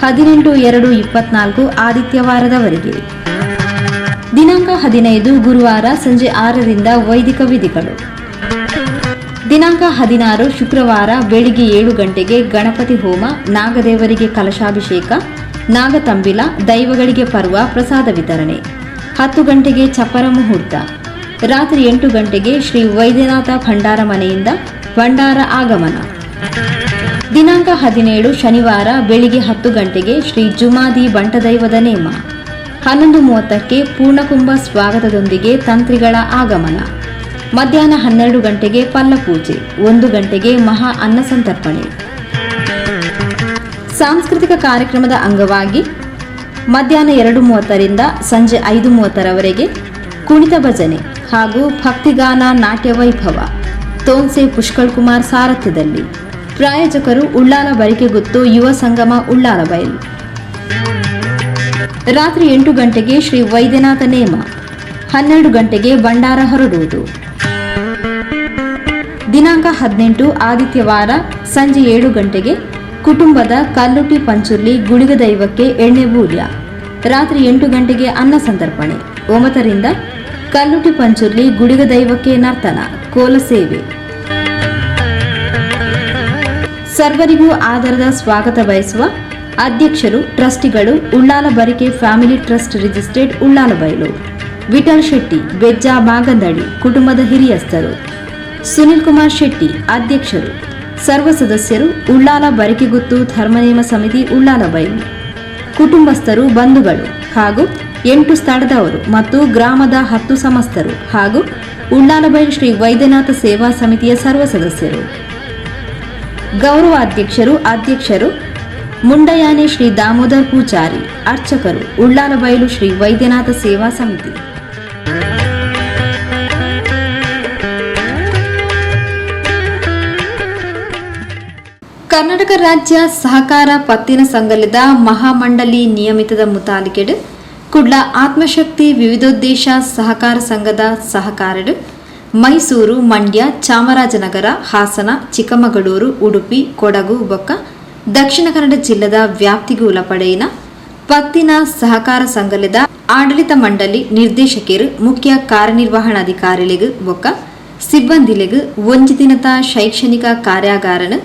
18/2/24 ಆದಿತ್ಯವಾರದವರೆಗೆ. ದಿನಾಂಕ 15 ಗುರುವಾರ ಸಂಜೆ 6ರಿಂದ ವೈದಿಕ ವಿಧಿಗಳು. ದಿನಾಂಕ 16 ಶುಕ್ರವಾರ ಬೆಳಿಗ್ಗೆ 7 ಗಂಟೆಗೆ ಗಣಪತಿ ಹೋಮ, ನಾಗದೇವರಿಗೆ ಕಲಶಾಭಿಷೇಕ, ನಾಗತಂಬಿಲ, ದೈವಗಳಿಗೆ ಪರ್ವ ಪ್ರಸಾದ ವಿತರಣೆ. 10 ಗಂಟೆಗೆ ಚಪ್ಪರ ಮುಹೂರ್ತ. ರಾತ್ರಿ 8 ಗಂಟೆಗೆ ಶ್ರೀ ವೈದ್ಯನಾಥ ಭಂಡಾರ ಮನೆಯಿಂದ ಭಂಡಾರ ಆಗಮನ. ದಿನಾಂಕ 17 ಶನಿವಾರ ಬೆಳಿಗ್ಗೆ 10 ಗಂಟೆಗೆ ಶ್ರೀ ಜುಮಾದಿ ಬಂಟದೈವದ ನೇಮ. 11:30ಕ್ಕೆ ಪೂರ್ಣಕುಂಭ ಸ್ವಾಗತದೊಂದಿಗೆ ತಂತ್ರಿಗಳ ಆಗಮನ. ಮಧ್ಯಾಹ್ನ 12 ಗಂಟೆಗೆ ಪಲ್ಲಪೂಜೆ. 1 ಗಂಟೆಗೆ ಮಹಾ ಅನ್ನ ಸಂತರ್ಪಣೆ. ಸಾಂಸ್ಕೃತಿಕ ಕಾರ್ಯಕ್ರಮದ ಅಂಗವಾಗಿ ಮಧ್ಯಾಹ್ನ 2:30ರಿಂದ ಸಂಜೆ 5:30ರವರೆಗೆ ಕುಣಿತ ಭಜನೆ ಹಾಗೂ ಭಕ್ತಿಗಾನ ನಾಟ್ಯ ವೈಭವ. ತೋನ್ಸೆ ಪುಷ್ಕಳ್ ಕುಮಾರ್ ಸಾರಥ್ಯದಲ್ಲಿ. ಪ್ರಾಯೋಜಕರು ಉಳ್ಳಾಲ ಬರಿಕೆ ಗುತ್ತು ಯುವ ಸಂಗಮ ಉಳ್ಳಾಲ ಬೈಲ್. ರಾತ್ರಿ 8 ಗಂಟೆಗೆ ಶ್ರೀ ವೈದ್ಯನಾಥ ನೇಮ. 12 ಗಂಟೆಗೆ ಭಂಡಾರ ಹೊರಡುವುದು. ದಿನಾಂಕ 18 ಆದಿತ್ಯವಾರ ಸಂಜೆ 7 ಗಂಟೆಗೆ ಕುಟುಂಬದ ಕಲ್ಲುಟಿ ಪಂಚುರ್ಲಿ ಗುಳಿಗ ದೈವಕ್ಕೆ ಎಣ್ಣೆ ಬೂಲ್ಯ. ರಾತ್ರಿ 8 ಗಂಟೆಗೆ ಅನ್ನ ಸಂತರ್ಪಣೆ. 9ರಿಂದ ಕಲ್ಲುಟಿ ಪಂಚುರ್ಲಿ ಗುಳಿಗ ದೈವಕ್ಕೆ ನರ್ತನ, ಕೋಲ ಸೇವೆ. ಸರ್ವರಿಗೂ ಆಧಾರದ ಸ್ವಾಗತ ಬಯಸುವ ಅಧ್ಯಕ್ಷರು, ಟ್ರಸ್ಟಿಗಳು, ಉಳ್ಳಾಲ ಬರಿಕೆ family trust registered Ullal Bailu. Vittal Shetty, ಬೆಜ್ಜಾ ಮಾಗಂದಡಿ ಕುಟುಂಬದ ಹಿರಿಯಸ್ಥರು. ಸುನಿಲ್ ಕುಮಾರ್ ಶೆಟ್ಟಿ ಅಧ್ಯಕ್ಷರು. ಸರ್ವ ಸದಸ್ಯರು ಉಳ್ಳಾಲ ಬರಿಕೆಗುತ್ತು ಧರ್ಮನೇಮ ಸಮಿತಿ ಉಳ್ಳಾಲ ಬೈಲು. ಕುಟುಂಬಸ್ಥರು, ಬಂಧುಗಳು ಹಾಗೂ 8 ಸ್ಥಳದವರು ಮತ್ತು ಗ್ರಾಮದ 10 ಸಮಸ್ತರು ಹಾಗೂ ಉಳ್ಳಾಲಬೈಲು ಶ್ರೀ ವೈದ್ಯನಾಥ ಸೇವಾ ಸಮಿತಿಯ ಸರ್ವ ಸದಸ್ಯರು. ಗೌರವಾಧ್ಯಕ್ಷರು, ಅಧ್ಯಕ್ಷರು ಮುಂಡಯಾನೆ ಶ್ರೀ ದಾಮೋದರ್ ಪೂಜಾರಿ, ಅರ್ಚಕರು ಉಳ್ಳಾಲಬೈಲು ಶ್ರೀ ವೈದ್ಯನಾಥ ಸೇವಾ ಸಮಿತಿ. ಕರ್ನಾಟಕ ರಾಜ್ಯ ಸಹಕಾರ ಪತ್ತಿನ ಸಂಘದ ಮಹಾಮಂಡಳಿ ನಿಯಮಿತದ ಮುತಾಲಿಕೆಡು ಕುಡ್ಲ ಆತ್ಮಶಕ್ತಿ ವಿವಿಧೋದ್ದೇಶ ಸಹಕಾರ ಸಂಘದ ಸಹಕಾರಡು ಮೈಸೂರು, ಮಂಡ್ಯ, ಚಾಮರಾಜನಗರ, ಹಾಸನ, ಚಿಕ್ಕಮಗಳೂರು, ಉಡುಪಿ, ಕೊಡಗು ಬೊಕ್ಕ ದಕ್ಷಿಣ ಕನ್ನಡ ಜಿಲ್ಲೆದ ವ್ಯಾಪ್ತಿಗೂ ಒಳಪಡೆಯಿನ ಪತ್ತಿನ ಸಹಕಾರ ಸಂಘದ ಆಡಳಿತ ಮಂಡಳಿ ನಿರ್ದೇಶಕರು, ಮುಖ್ಯ ಕಾರ್ಯನಿರ್ವಹಣಾಧಿಕಾರಿಗಳಿಗೂ ಬೊಕ್ಕ ಸಿಬ್ಬಂದಿಗಳಿಗೂ ಒಂದು ದಿನದ ಶೈಕ್ಷಣಿಕ ಕಾರ್ಯಾಗಾರನ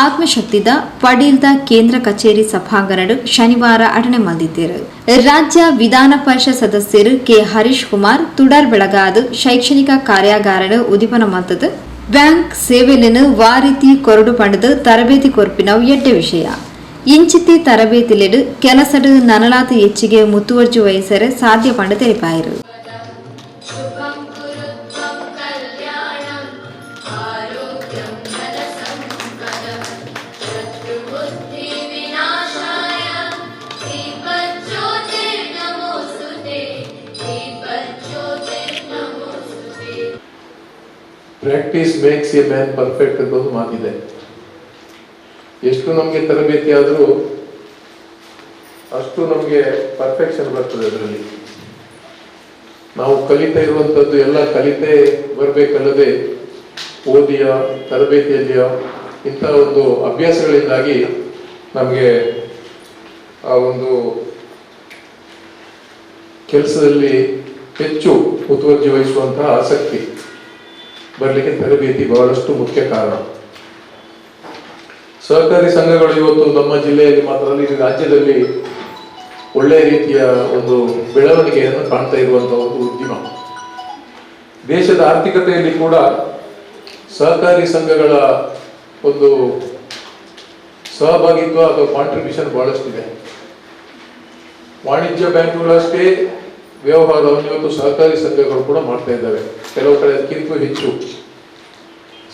ಆತ್ಮಶಕ್ತಿದ ಪಡೀಲ್ದ ಕೇಂದ್ರ ಕಚೇರಿ ಸಭಾಂಗಣಡು ಶನಿವಾರ ಅಟನೆ ಮಾಡಿದ್ದರು. ರಾಜ್ಯ ವಿಧಾನ ಪರಿಷತ್ ಸದಸ್ಯರು ಕೆ ಹರೀಶ್ ಕುಮಾರ್ ತುಡರ್ ಬೆಳಗಾದ ಶೈಕ್ಷಣಿಕ ಕಾರ್ಯಾಗಾರನ ಉದಿಪನ ಮತ್ತದ ಬ್ಯಾಂಕ್ ಸೇವೆಯನ್ನು ವಾರೀತಿ ಕೊರಡು ಪಡೆದು ತರಬೇತಿ ಕೊರ್ಪಿನವು ಎಡ್ಡೆ ವಿಷಯ. ಇಂಚಿತಿ ತರಬೇತಿಲೆಡು ಕೆಲಸಡು ನನಲಾತ ಹೆಚ್ಚಿಗೆ ಮುತುವರ್ಜಿ ವಹಿಸರೆ ಸಾಧ್ಯ ಪಂಡ ತಿಳಿಪಾಯಿರು. Practice makes a man perfect ಅಂತ ಒಂದು ಮಾತಿದೆ. ಎಷ್ಟು ನಮಗೆ ತರಬೇತಿ ಆದರೂ ಅಷ್ಟು ನಮಗೆ ಪರ್ಫೆಕ್ಷನ್ ಬರ್ತದೆ. ಅದರಲ್ಲಿ ನಾವು ಕಲಿತಾ ಇರುವಂಥದ್ದು ಎಲ್ಲ ಕಲಿತೇ ಬರಬೇಕಲ್ಲದೆ ಓದಿಯ ತರಬೇತಿಯಲ್ಲಿಯ ಇಂಥ ಒಂದು ಅಭ್ಯಾಸಗಳಿಂದಾಗಿ ನಮಗೆ ಆ ಒಂದು ಕೆಲಸದಲ್ಲಿ ಹೆಚ್ಚು ಮುತುವರ್ಜಿ ವಹಿಸುವಂತಹ ಆಸಕ್ತಿ ಬರಲಿಕ್ಕೆ ತರಬೇತಿ ಬಹಳಷ್ಟು ಮುಖ್ಯ ಕಾರಣ. ಸಹಕಾರಿ ಸಂಘಗಳು ಇವತ್ತು ನಮ್ಮ ಜಿಲ್ಲೆಯಲ್ಲಿ ಮಾತ್ರ ಅಲ್ಲ, ಇಡೀ ರಾಜ್ಯದಲ್ಲಿ ಒಳ್ಳೆಯ ರೀತಿಯ ಒಂದು ಬೆಳವಣಿಗೆಯನ್ನು ಕಾಣ್ತಾ ಇರುವಂತಹ ಒಂದು ಉದ್ಯಮ. ದೇಶದ ಆರ್ಥಿಕತೆಯಲ್ಲಿ ಕೂಡ ಸಹಕಾರಿ ಸಂಘಗಳ ಒಂದು ಸಹಭಾಗಿತ್ವ ಅಥವಾ ಕಾಂಟ್ರಿಬ್ಯೂಷನ್ ಬಹಳಷ್ಟಿದೆ. ವಾಣಿಜ್ಯ ಬ್ಯಾಂಕುಗಳಷ್ಟೇ ವ್ಯವಹಾರವನ್ನು ಇವತ್ತು ಸಹಕಾರಿ ಸಂಘಗಳು ಕೂಡ ಮಾಡ್ತಾ ಇದ್ದಾವೆ, ಕೆಲವು ಕಡೆ ಅದಕ್ಕಿಂತ ಹೆಚ್ಚು.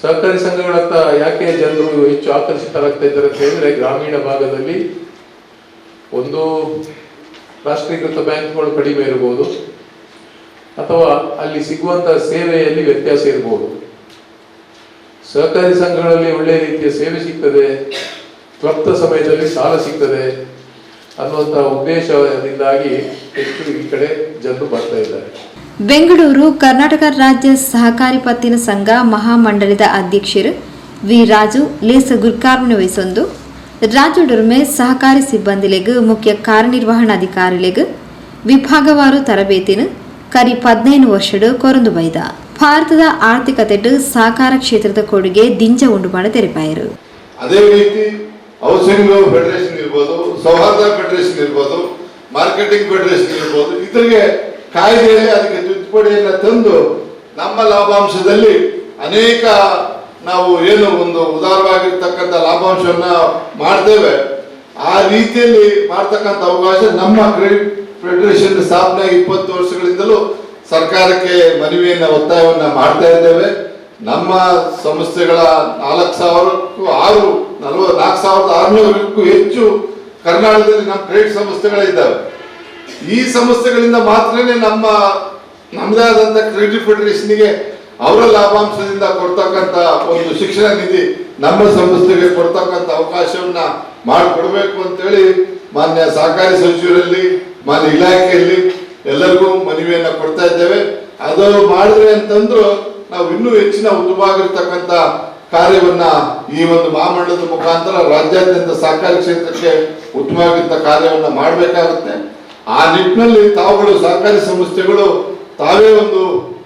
ಸಹಕಾರಿ ಸಂಘಗಳತ್ತ ಯಾಕೆ ಜನರು ಹೆಚ್ಚು ಆಕರ್ಷಿತರಾಗ್ತಾ ಇದ್ದಾರೆ ಅಂತ ಹೇಳಿದ್ರೆ, ಗ್ರಾಮೀಣ ಭಾಗದಲ್ಲಿ ಒಂದು ರಾಷ್ಟ್ರೀಕೃತ ಬ್ಯಾಂಕ್ಗಳು ಕಡಿಮೆ ಇರಬಹುದು, ಅಥವಾ ಅಲ್ಲಿ ಸಿಗುವಂತಹ ಸೇವೆಯಲ್ಲಿ ವ್ಯತ್ಯಾಸ ಇರಬಹುದು. ಸಹಕಾರಿ ಸಂಘಗಳಲ್ಲಿ ಒಳ್ಳೆಯ ರೀತಿಯ ಸೇವೆ ಸಿಗ್ತದೆ, ಕ್ಲಪ್ತ ಸಮಯದಲ್ಲಿ ಸಾಲ ಸಿಗ್ತದೆ ಅನ್ನುವಂತಹ ಉದ್ದೇಶದಿಂದಾಗಿ ಹೆಚ್ಚು ಈ ಕಡೆ ಜನರು ಬರ್ತಾ ಇದ್ದಾರೆ. ಬೆಂಗಳೂರು ಕರ್ನಾಟಕ ರಾಜ್ಯ ಸಹಕಾರಿ ಪತ್ತಿನ ಸಂಘ ಮಹಾಮಂಡಲದ ಅಧ್ಯಕ್ಷರು ವಿ ರಾಜು ಲೇಸ ಗುರ್ಕಾರ್ಮಣಿ ವಹಿಸೊಂದು ರಾಜ್ಯಡೊರ್ಮೆ ಸಹಕಾರಿ ಸಿಬ್ಬಂದಿಲೆಗ್ ಮುಖ್ಯ ಕಾರ್ಯನಿರ್ವಹಣಾಧಿಕಾರಿಲೆಗ್ ವಿಭಾಗವಾರು ತರಬೇತಿನ ಕರಿ 15 ವರ್ಷಡು ಕೊರಂದು ಬೈದ ಭಾರತದ ಆರ್ಥಿಕತೆಡ್ ಸಹಕಾರ ಕ್ಷೇತ್ರದ ಕೊಡುಗೆ ದಿಂಜ ಉಂಡು ಮಾಡಿ ತೆರೆಪಾಯರು. ಅದೇ ರೀತಿ ಹೌಸಿಂಗ್ ಫೆಡರೇಷನ್ ಇರ್ಬೋದು, ಸೌಹಾರ್ದ ಫೆಡರೇಷನ್ ಇರ್ಬೋದು, ಮಾರ್ಕೆಟಿಂಗ್ ಫೆಡರೇಷನ್ ಇರ್ಬೋದು, ಇದರಿಗೆ ಕಾಯ್ದೆಯಲ್ಲಿ ಅದಕ್ಕೆ ತಿದ್ದುಪಡಿಯನ್ನು ತಂದು ನಮ್ಮ ಲಾಭಾಂಶದಲ್ಲಿ ಅನೇಕ ನಾವು ಏನು ಒಂದು ಉದಾರವಾಗಿರ್ತಕ್ಕಂಥ ಲಾಭಾಂಶವನ್ನ ಮಾಡ್ತೇವೆ, ಆ ರೀತಿಯಲ್ಲಿ ಮಾಡ್ತಕ್ಕಂಥ ಅವಕಾಶ ನಮ್ಮ ಕ್ರೆಡಿಟ್ ಫೆಡರೇಷನ್ ಸ್ಥಾಪನೆ 20 ವರ್ಷಗಳಿಂದಲೂ ಸರ್ಕಾರಕ್ಕೆ ಮನವಿಯನ್ನ ಒತ್ತಾಯವನ್ನ ಮಾಡ್ತಾ ಇದ್ದೇವೆ. ನಮ್ಮ ಸಂಸ್ಥೆಗಳ 4,600ಕ್ಕೂ ಹೆಚ್ಚು ಕರ್ನಾಟಕದಲ್ಲಿ ನಮ್ಮ ಕ್ರೆಡಿಟ್ ಸಂಸ್ಥೆಗಳಿದ್ದಾವೆ. ಈ ಸಂಸ್ಥೆಗಳಿಂದ ಮಾತ್ರನೇ ನಮ್ಮದೇ ಆದಂತ ಕ್ರೆಡಿಟ್ ಫೆಡರೇಷನ್ಗೆ ಅವರ ಲಾಭಾಂಶದಿಂದ ಕೊಡ್ತಕ್ಕಂಥ ಒಂದು ಶಿಕ್ಷಣ ನಿಧಿ ನಮ್ಮ ಸಂಸ್ಥೆಗೆ ಕೊಡ್ತಕ್ಕಂಥ ಅವಕಾಶವನ್ನ ಮಾಡಿಕೊಡ್ಬೇಕು ಅಂತೇಳಿ ಮಾನ್ಯ ಸಹಕಾರಿ ಸಚಿವರಲ್ಲಿ, ಮಾನ್ಯ ಇಲಾಖೆಯಲ್ಲಿ ಎಲ್ಲರಿಗೂ ಮನವಿಯನ್ನ ಕೊಡ್ತಾ ಇದ್ದೇವೆ. ಅದು ಮಾಡಿದ್ರೆ ಅಂತಂದ್ರು ನಾವು ಇನ್ನೂ ಹೆಚ್ಚಿನ ಉತ್ತಮವಾಗಿರ್ತಕ್ಕಂಥ ಕಾರ್ಯವನ್ನ ಈ ಒಂದು ಮಹಾಮಂಡಲದ ಮುಖಾಂತರ ರಾಜ್ಯಾದ್ಯಂತ ಸಹಕಾರಿ ಕ್ಷೇತ್ರಕ್ಕೆ ಉತ್ತಮವಾಗಿದ್ದ ಕಾರ್ಯವನ್ನ ಮಾಡಬೇಕಾಗುತ್ತೆ. ಆ ನಿಟ್ಟಿನಲ್ಲಿ ತಾವುಗಳು ಸಹಕಾರಿ ಸಂಸ್ಥೆಗಳು ತಾವೇ ಒಂದು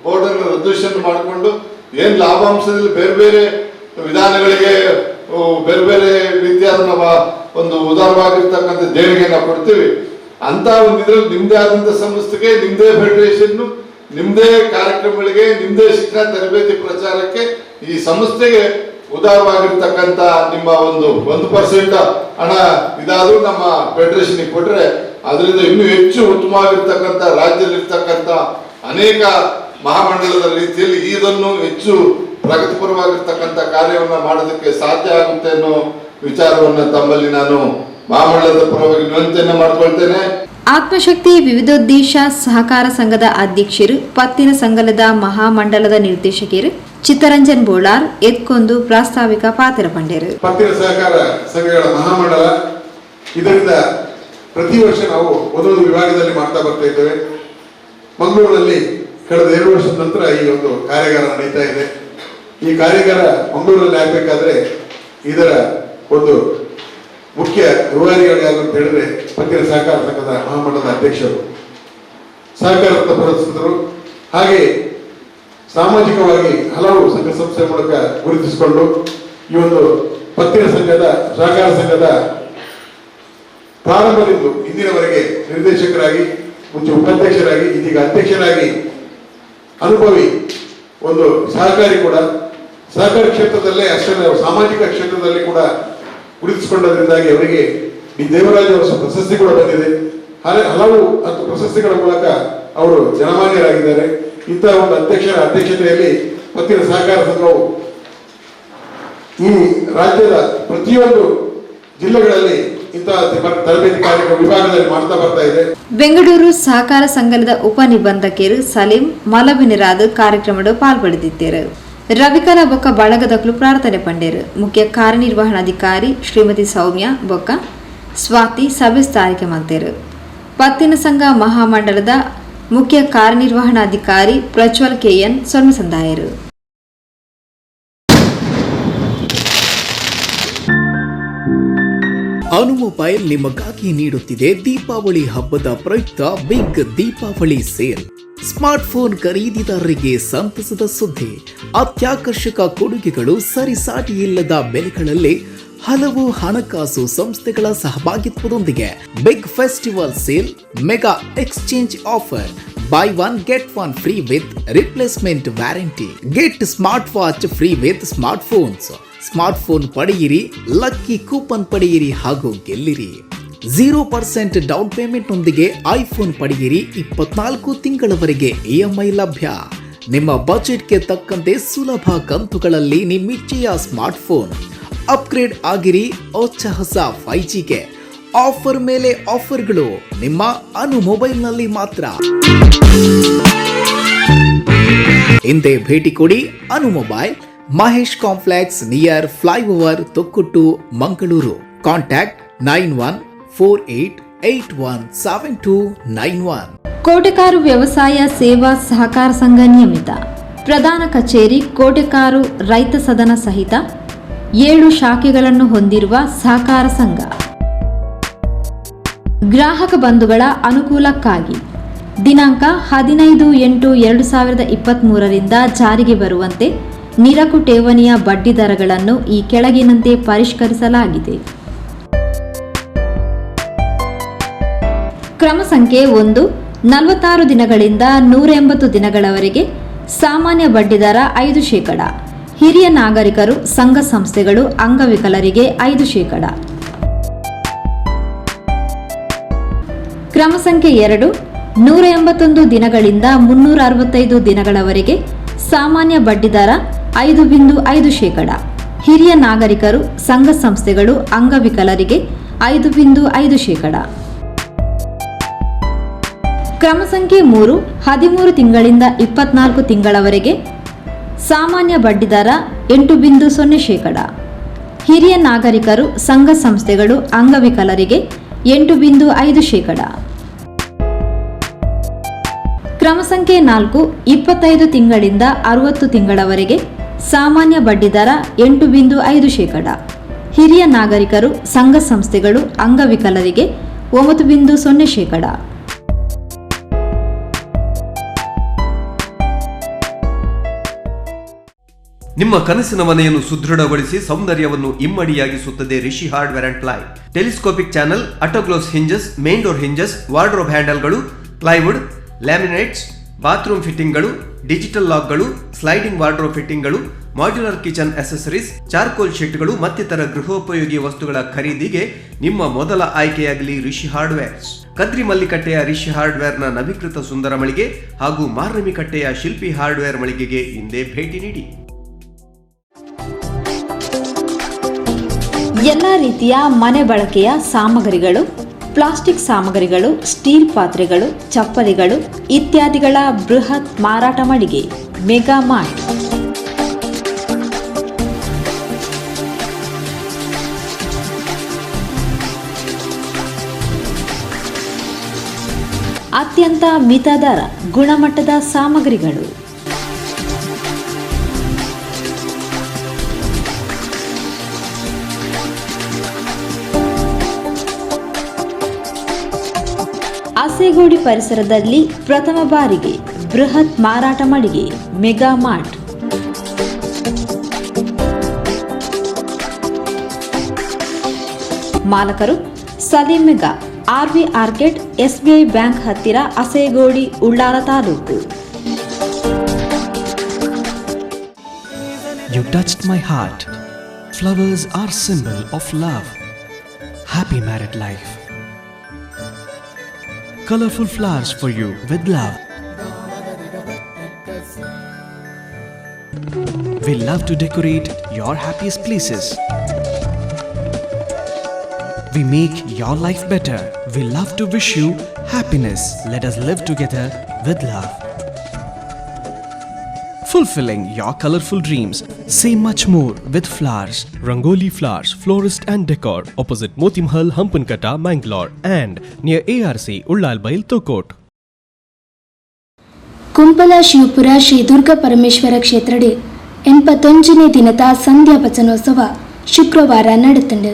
ಬೋರ್ಡ್ ಅನ್ನು ರೆಸಲ್ಯೂಷನ್ ಮಾಡಿಕೊಂಡು ಏನ್ ಲಾಭಾಂಶದಲ್ಲಿ ಬೇರೆ ಬೇರೆ ವಿಧಾನಗಳಿಗೆ ಬೇರೆ ಬೇರೆ ರೀತಿಯಾದ ಒಂದು ಉದಾರವಾಗಿರ್ತಕ್ಕಂಥ ದೇಣಿಗೆಯನ್ನ ಕೊಡ್ತೀವಿ ಅಂತ ಒಂದು ಇದ್ರಲ್ಲಿ ನಿಮ್ದೇ ಆದಂತ ಸಂಸ್ಥೆಗೆ, ನಿಮ್ದೇ ಫೆಡರೇಷನ್, ನಿಮ್ದೇ ಕಾರ್ಯಕ್ರಮಗಳಿಗೆ, ನಿಮ್ದೇ ಶಿಕ್ಷಣ ತರಬೇತಿ ಪ್ರಚಾರಕ್ಕೆ ಈ ಸಂಸ್ಥೆಗೆ ಉದಾರವಾಗಿರ್ತಕ್ಕಂಥ ನಿಮ್ಮ 1% ಹಣ ಇದಾದ್ರೂ ನಮ್ಮ ಫೆಡರೇಷನ್ ಕೊಟ್ರೆ ಅದರಿಂದ ಇನ್ನೂ ಹೆಚ್ಚು ಉತ್ತಮವಾಗಿರ್ತಕ್ಕಂಥ ರಾಜ್ಯದಲ್ಲಿರ್ತಕ್ಕಂಥ ಅನೇಕ ಮಹಾಮಂಡಲದ ರೀತಿಯಲ್ಲಿ ಇದನ್ನು ಹೆಚ್ಚು ಪ್ರಗತಿಪರವಾಗಿರ್ತಕ್ಕಂಥ ಕಾರ್ಯವನ್ನ ಮಾಡೋದಕ್ಕೆ ಸಾಧ್ಯ ಆಗುತ್ತೆ ಅನ್ನೋ ವಿಚಾರವನ್ನ ತಮ್ಮಲ್ಲಿ ನಾನು ಮಹಾಮಂಡಲದ ಪರವಾಗಿ ವಿನಂತಿಯನ್ನ ಮಾಡ್ಕೊಳ್ತೇನೆ. ಆತ್ಮಶಕ್ತಿ ವಿವಿಧೋದ್ದೇಶ ಸಹಕಾರ ಸಂಘದ ಅಧ್ಯಕ್ಷರು, ಪತ್ತಿನ ಸಂಘದ ಮಹಾಮಂಡಲದ ನಿರ್ದೇಶಕರು ಚಿತ್ತರಂಜನ್ ಬೋಳಾರ್ ಎತ್ಕೊಂದು ಪ್ರಾಸ್ತಾವಿಕ ಪಾತ್ರ ಪಂಡರು. ಪತ್ತಿನ ಸಹಕಾರ ಸಂಘಗಳ ಮಹಾಮಂಡಲ ಇದರಿಂದ ಪ್ರತಿ ವರ್ಷ ನಾವು ಒಂದೊಂದು ವಿಭಾಗದಲ್ಲಿ ಮಾಡ್ತಾ ಬರ್ತಾ ಇದ್ದೇವೆ. ಮಂಗಳೂರಿನಲ್ಲಿ ಕಳೆದ 2 ವರ್ಷದ ನಂತರ ಈ ಒಂದು ಕಾರ್ಯಾಗಾರ ನಡೀತಾ ಇದೆ. ಈ ಕಾರ್ಯಾಗಾರ ಮಂಗಳೂರಲ್ಲಿ ಆಗಬೇಕಾದ್ರೆ ಇದರ ಒಂದು ಮುಖ್ಯ ರೂವಾರಿಗಳು ಯಾರು ಅಂತ ಹೇಳಿದ್ರೆ ಪತ್ತಿನ ಸಹಕಾರ ಸಂಘದ ಮಹಾಮಂಡಲದ ಅಧ್ಯಕ್ಷರು, ಸಹಕಾರ ರತ್ನ ಪುರಸ್ಕೃತರು, ಹಾಗೆ ಸಾಮಾಜಿಕವಾಗಿ ಹಲವು ಸಂಘ ಸಂಸ್ಥೆ ಮೂಲಕ ಗುರುತಿಸಿಕೊಂಡು ಈ ಒಂದು ಪತ್ತಿನ ಸಂಘದ ಸಹಕಾರ ಸಂಘದ ಪ್ರಾರಂಭದಿಂದ ಇಂದಿನವರೆಗೆ ನಿರ್ದೇಶಕರಾಗಿ, ಮುಂಚೆ ಉಪಾಧ್ಯಕ್ಷರಾಗಿ, ಇದೀಗ ಅಧ್ಯಕ್ಷರಾಗಿ ಅನುಭವಿ ಒಂದು ಸಹಕಾರಿ ಕೂಡ ಸಹಕಾರಿ ಕ್ಷೇತ್ರದಲ್ಲೇ ಅಷ್ಟೇ ಸಾಮಾಜಿಕ ಕ್ಷೇತ್ರದಲ್ಲಿ ಕೂಡ ಗುರುತಿಸಿಕೊಂಡದ್ರಿಂದಾಗಿ ಅವರಿಗೆ ಡಿ ದೇವರಾಜ್ ಅವರ ಪ್ರಶಸ್ತಿ ಕೂಡ ಬಂದಿದೆ. ಹಲವು ಪ್ರಶಸ್ತಿಗಳ ಮೂಲಕ ಅವರು ಜನಮಾನ್ಯರಾಗಿದ್ದಾರೆ. ಇಂತಹ ಒಂದು ಅಧ್ಯಕ್ಷರ ಅಧ್ಯಕ್ಷತೆಯಲ್ಲಿ ಪತ್ತಿನ ಸಹಕಾರ ಸಂಘವು ಈ ರಾಜ್ಯದ ಪ್ರತಿಯೊಂದು ಜಿಲ್ಲೆಗಳಲ್ಲಿ ಇಂತಹ ತರಬೇತಿ ಕಾರ್ಯಕ್ರಮ ವಿಭಾಗದಲ್ಲಿ ಮಾಡ್ತಾ ಬರ್ತಾ ಇದೆ. ಬೆಂಗಳೂರು ಸಹಕಾರ ಸಂಘದ ಉಪ ನಿಬಂಧಕರು ಸಲೀಂ ಮಲಬಿನಿರಾದ ಕಾರ್ಯಕ್ರಮದ ಪಾಲ್ಪಡೆದಿದ್ದರು. ರವಿಕರ ಬೊಕ್ಕ ಬಳಗದಕ್ಕಲು ಪ್ರಾರ್ಥನೆ ಪಂಡೇರು. ಮುಖ್ಯ ಕಾರ್ಯನಿರ್ವಹಣಾಧಿಕಾರಿ ಶ್ರೀಮತಿ ಸೌಮ್ಯ ಬೊಕ್ಕ ಸ್ವಾತಿ ಸಭೆ ಸ್ಥಾರಿಕೆ ಮಾಡ್ತೇರು. ಪತ್ತಿನ ಸಂಘ ಮಹಾಮಂಡಲದ ಮುಖ್ಯ ಕಾರ್ಯನಿರ್ವಹಣಾಧಿಕಾರಿ ಪ್ರಜ್ವಲ್ ಕೆಎನ್ ಸೊನ್ಮಸಂದಾಯರು. ಅನುಮೊಬೈಲ್ ನಿಮಗಾಗಿ ನೀಡುತ್ತಿದೆ ದೀಪಾವಳಿ ಹಬ್ಬದ ಪ್ರಯುಕ್ತ ಬಿಗ್ ದೀಪಾವಳಿ ಸೇಲ್. ಸ್ಮಾರ್ಟ್ಫೋನ್ ಖರೀದಿದಾರರಿಗೆ ಸಂತಸದ ಸುದ್ದಿ. ಅತ್ಯಾಕರ್ಷಕ ಕೊಡುಗೆಗಳು, ಸರಿಸಾಟಿ ಇಲ್ಲದ ಬೆಲೆಗಳಲ್ಲಿ ಹಲವು ಹಣಕಾಸು ಸಂಸ್ಥೆಗಳ ಸಹಭಾಗಿತ್ವದೊಂದಿಗೆ big festival sale, mega exchange offer, buy one get one free with replacement warranty, get smart watch free with smart phones. Smartphone ಪಡೆಯಿರಿ, ಲಕ್ಕಿ ಕೂಪನ್ ಪಡೆಯಿರಿ ಹಾಗೂ ಗೆಲ್ಲಿರಿ. 0% ಡೌನ್ ಪೇಮೆಂಟ್ ನೊಂದಿಗೆ ಐಫೋನ್ ಪಡೆಯಿರಿ. 24 ತಿಂಗಳವರೆಗೆ EMI ಲಭ್ಯ. ನಿಮ್ಮ ಬಜೆಟ್ಗೆ ತಕ್ಕಂತೆ ಸುಲಭ ಕಂತುಗಳಲ್ಲಿ ನಿಮ್ಮಿಚ್ಛೆಯ ಸ್ಮಾರ್ಟ್ಫೋನ್ ಅಪ್ಗ್ರೇಡ್ ಆಗಿರಿ. ಹೊಸ 5Gಗೆ ಆಫರ್ ಮೇಲೆ ಆಫರ್ಗಳು ನಿಮ್ಮ ಅನು ಮೊಬೈಲ್ನಲ್ಲಿ ಮಾತ್ರ. ಹಿಂದೆ ಭೇಟಿ ಕೊಡಿ Anu mobile, Mahesh complex, near flyover, Thokkottu, Mangaluru. Contact 9148817291. Kotekar ವ್ಯವಸಾಯ ಸೇವಾ ಸಹಕಾರ ಸಂಘ ನಿಯಮಿತ ಪ್ರಧಾನ ಕಚೇರಿ ಕೋಟೆಕಾರು ರೈತ ಸದನ ಸಹಿತ 7 ಶಾಖೆಗಳನ್ನು ಹೊಂದಿರುವ ಸಹಕಾರ ಸಂಘ. ಗ್ರಾಹಕ ಬಂಧುಗಳ ಅನುಕೂಲಕ್ಕಾಗಿ ದಿನಾಂಕ 15/8/2023 ಜಾರಿಗೆ ಬರುವಂತೆ ನಿರಕು ಠೇವಣಿಯ ಬಡ್ಡಿ ದರಗಳನ್ನು ಈ ಕೆಳಗಿನಂತೆ ಪರಿಷ್ಕರಿಸಲಾಗಿದೆ. ಕ್ರಮ ಸಂಖ್ಯೆ 1, 46 ದಿನಗಳಿಂದ 180 ದಿನಗಳವರೆಗೆ ಸಾಮಾನ್ಯ ಬಡ್ಡಿದರ 5%, ಹಿರಿಯ ನಾಗರಿಕರು, ಸಂಘ ಸಂಸ್ಥೆಗಳು, ಅಂಗವಿಕಲರಿಗೆ 5%. ಕ್ರಮ ಸಂಖ್ಯೆ 2, 181 ದಿನಗಳಿಂದ 365 ದಿನಗಳವರೆಗೆ ಸಾಮಾನ್ಯ ಬಡ್ಡಿದರ 5.5%, ಹಿರಿಯ ನಾಗರಿಕರು, ಸಂಘ ಸಂಸ್ಥೆಗಳು, ಅಂಗವಿಕಲರಿಗೆ 5.5%. ಕ್ರಮ ಸಂಖ್ಯೆ 3, 13 ತಿಂಗಳಿಂದ 24 ತಿಂಗಳವರೆಗೆ ಸಾಮಾನ್ಯ ಬಡ್ಡಿದರ 8.0%, ಹಿರಿಯ ನಾಗರಿಕರು, ಸಂಘ ಸಂಸ್ಥೆಗಳು, ಅಂಗವಿಕಲರಿಗೆ 8.5%. ಕ್ರಮ ಸಂಖ್ಯೆ 4, 25 ತಿಂಗಳಿಂದ 60 ತಿಂಗಳವರೆಗೆ ಸಾಮಾನ್ಯ ಬಡ್ಡಿದರ 8.5%, ಹಿರಿಯ ನಾಗರಿಕರು, ಸಂಘ ಸಂಸ್ಥೆಗಳು, ಅಂಗವಿಕಲರಿಗೆ 9.0%. ನಿಮ್ಮ ಕನಸಿನ ಮನೆಯನ್ನು ಸುದೃಢಗೊಳಿಸಿ ಸೌಂದರ್ಯವನ್ನು ಇಮ್ಮಡಿಯಾಗಿಸುತ್ತದೆ Rishi hardware and ply. Telescopic channel, auto close hinges, main door hinges, wardrobe ಹ್ಯಾಂಡಲ್ಗಳು, ಪ್ಲೈವುಡ್, ಲ್ಯಾಮಿನೇಟ್ಸ್, ಬಾತ್ರೂಮ್ ಫಿಟ್ಟಿಂಗ್ಗಳು, ಡಿಜಿಟಲ್ ಲಾಕ್ಗಳು, ಸ್ಲೈಡಿಂಗ್ ವಾರ್ಡ್ರೋಬ್ ಫಿಟ್ಟಿಂಗ್ಗಳು, ಮಾಡ್ಯುಲರ್ ಕಿಚನ್ ಅಸೆಸರೀಸ್, ಚಾರ್ಕೋಲ್ ಶೀಟ್ಗಳು ಮತ್ತಿತರ ಗೃಹೋಪಯೋಗಿ ವಸ್ತುಗಳ ಖರೀದಿಗೆ ನಿಮ್ಮ ಮೊದಲ ಆಯ್ಕೆಯಾಗಲಿ ರಿಷಿ ಹಾರ್ಡ್ವೇರ್ಸ್. ಕದ್ರಿ ಮಲ್ಲಿಕಟ್ಟೆಯ ರಿಷಿ ಹಾರ್ಡ್ವೇರ್ನ ನವೀಕೃತ ಸುಂದರ ಮಳಿಗೆ ಹಾಗೂ ಮಾರ್ನಮಿಕಟ್ಟೆಯ ಶಿಲ್ಪಿ ಹಾರ್ಡ್ವೇರ್ ಮಳಿಗೆಗೆ ಹಿಂದೆ ಭೇಟಿ ನೀಡಿ. ಎಲ್ಲ ರೀತಿಯ ಮನೆ ಬಳಕೆಯ ಸಾಮಗ್ರಿಗಳು, ಪ್ಲಾಸ್ಟಿಕ್ ಸಾಮಗ್ರಿಗಳು, ಸ್ಟೀಲ್ ಪಾತ್ರೆಗಳು, ಚಪ್ಪಲಿಗಳು ಇತ್ಯಾದಿಗಳ ಬೃಹತ್ ಮಾರಾಟ ಮಳಿಗೆ ಮೆಗಾ ಮಾರ್ಟ್. ಅತ್ಯಂತ ಮಿತ ದರ, ಗುಣಮಟ್ಟದ ಸಾಮಗ್ರಿಗಳು. ಆಸೆಗೋಡಿ ಪರಿಸರದಲ್ಲಿ ಪ್ರಥಮ ಬಾರಿಗೆ ಬೃಹತ್ ಮಾರಾಟ ಮಳಿಗೆ ಮೆಗಾ ಮಾರ್ಟ್. ಮಾಲಕರು Salim mega, RV orchid, SBI bank ಹತ್ತಿರ, Asaigoli, Ullal taluk. You touched my heart. Flowers are symbol of love. Happy married life. Colorful flowers for you with love. We love to decorate your happiest places. We make your life better. We love to wish you happiness. Let us live together with love. Fulfilling your colorful dreams. Say much more with flowers. Rangoli Flowers, Florist and Decor, opposite Motimhal, Hampankata, Mangalore, and near ARC, Ullalbail, Tokot. Kumpala Shivapura Shri ದುರ್ಗ ಪರಮೇಶ್ವರ ಕ್ಷೇತ್ರಡಿ 81ನೇ ದಿನದ ಸಂಧ್ಯಾ ಭಜನೋತ್ಸವ ಶುಕ್ರವಾರ ನಡೆತಂಡೆ.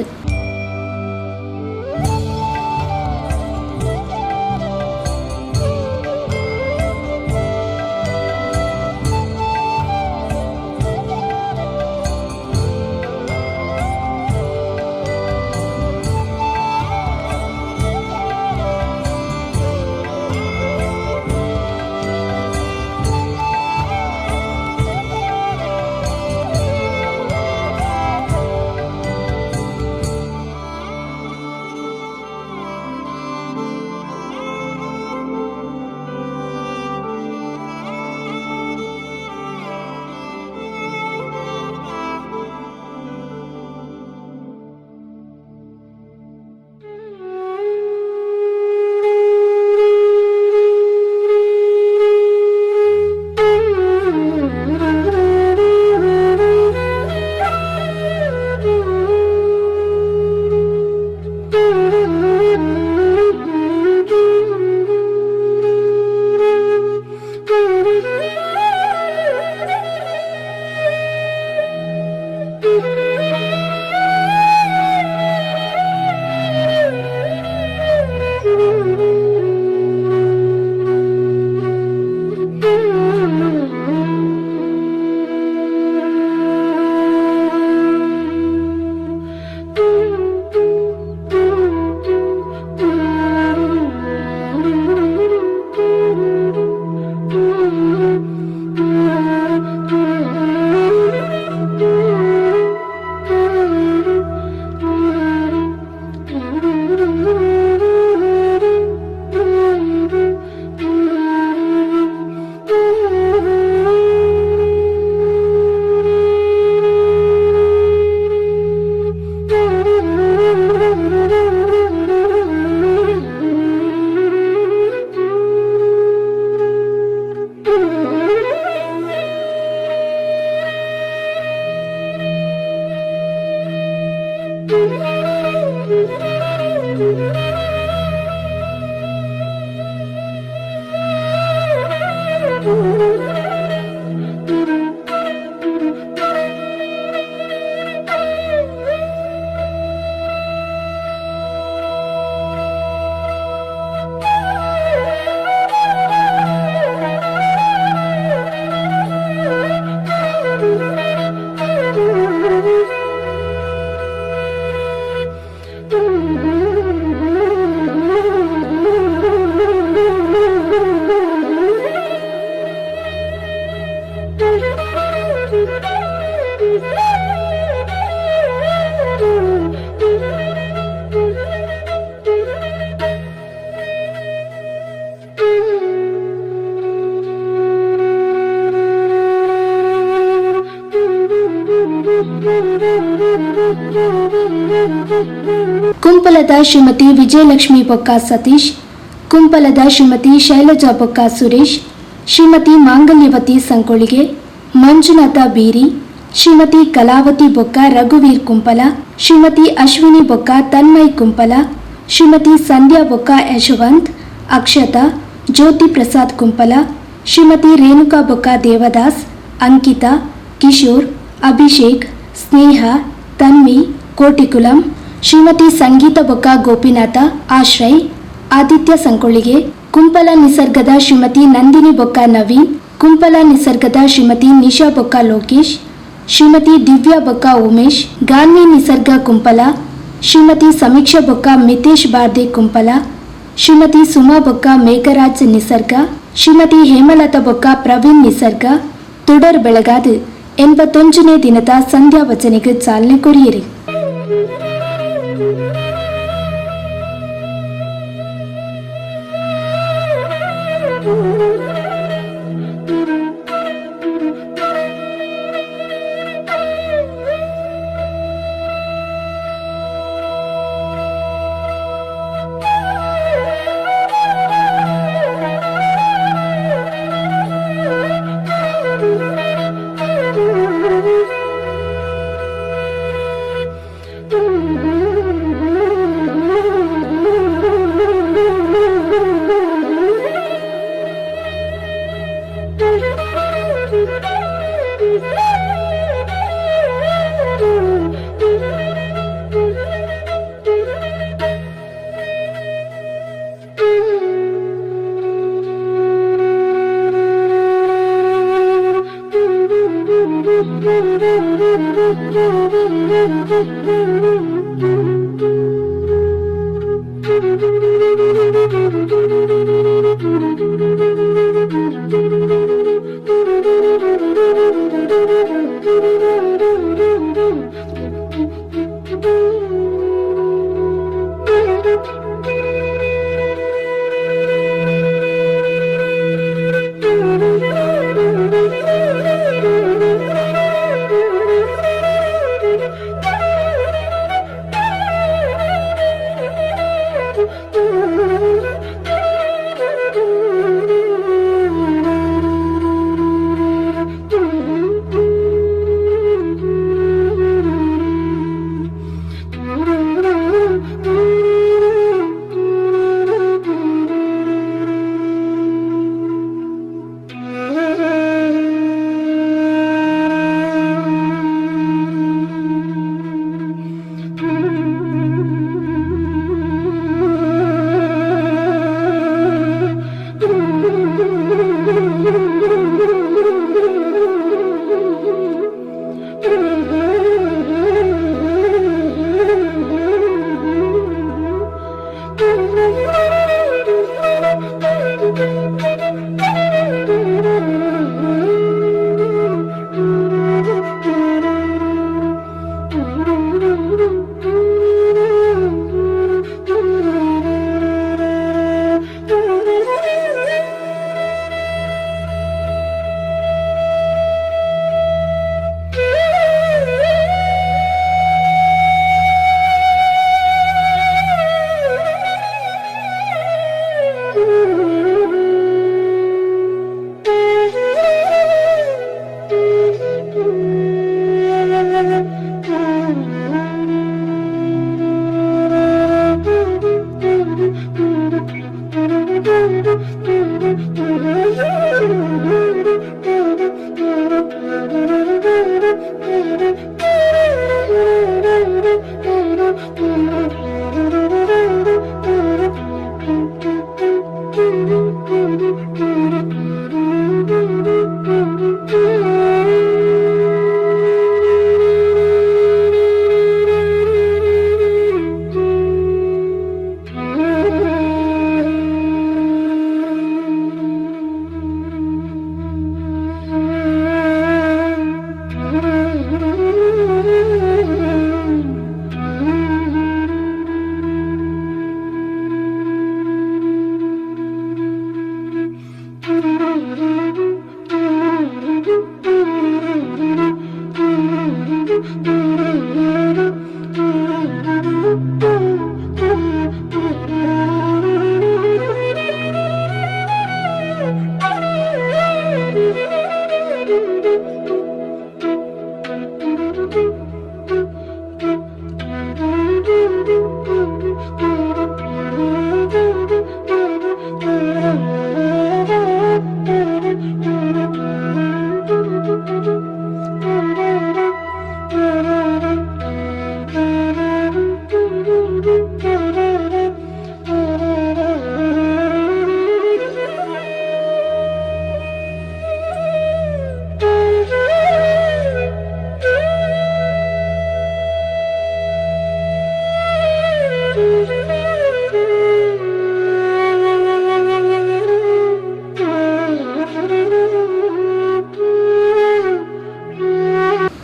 ಕುಂಪಲದ ಶ್ರೀಮತಿ ವಿಜಯಲಕ್ಷ್ಮಿ ಬೊಕ್ಕ ಸತೀಶ್, ಕುಂಪಲದ ಶ್ರೀಮತಿ ಶೈಲಜಾ ಬೊಕ್ಕ ಸುರೇಶ್, ಶ್ರೀಮತಿ ಮಾಂಗಲ್ಯವತಿ ಸಂಕೊಳಿಗೆ, ಮಂಜುನಾಥ ಬೀರಿ, ಶ್ರೀಮತಿ ಕಲಾವತಿ ಬೊಕ್ಕ ರಘುವೀರ್ ಕುಂಪಲ, ಶ್ರೀಮತಿ ಅಶ್ವಿನಿ ಬೊಕ್ಕ ತನ್ಮಯ್ ಕುಂಪಲ, ಶ್ರೀಮತಿ ಸಂಧ್ಯಾ ಬೊಕ್ಕ ಯಶವಂತ್, ಅಕ್ಷತಾ, ಜ್ಯೋತಿ ಪ್ರಸಾದ್ ಕುಂಪಲ, ಶ್ರೀಮತಿ ರೇಣುಕಾ ಬೊಕ್ಕ ದೇವದಾಸ್, ಅಂಕಿತಾ, ಕಿಶೋರ್, ಅಭಿಷೇಕ್, ಸ್ನೇಹ, ತನ್ವಿ, ಕೋಟಿಕುಲಂ, ಶ್ರೀಮತಿ ಸಂಗೀತ ಬೊಕ್ಕ ಗೋಪಿನಾಥ, ಆಶ್ರಯ್, ಆದಿತ್ಯ ಸಂಕೊಳಿಗೆ, ಕುಂಪಲ ನಿಸರ್ಗದ ಶ್ರೀಮತಿ ನಂದಿನಿ ಬೊಕ್ಕ ನವೀನ್, ಕುಂಪಲ ನಿಸರ್ಗದ ಶ್ರೀಮತಿ ನಿಶಾ ಬೊಕ್ಕ ಲೋಕೇಶ್, ಶ್ರೀಮತಿ ದಿವ್ಯಾ ಬೊಕ್ಕ ಉಮೇಶ್, ಗಾನ್ವಿ ನಿಸರ್ಗ ಕುಂಪಲ, ಶ್ರೀಮತಿ ಸಮೀಕ್ಷಾ ಬೊಕ್ಕ ಮಿತೇಶ್ ಬಾರ್ದೆ ಕುಂಪಲ, ಶ್ರೀಮತಿ ಸುಮಾ ಬೊಕ್ಕ ಮೇಘರಾಜ್ ನಿಸರ್ಗ, ಶ್ರೀಮತಿ ಹೇಮಲತಾ ಬೊಕ್ಕ ಪ್ರವೀಣ್ ನಿಸರ್ಗ തുടർ ಬೆಳಗಾದ 81ನೇ ದಿನದ ಸಂಧ್ಯಾ ವಚನೆಗೆ ಚಾಲನೆ ಕೊರಿಯಿರಿ.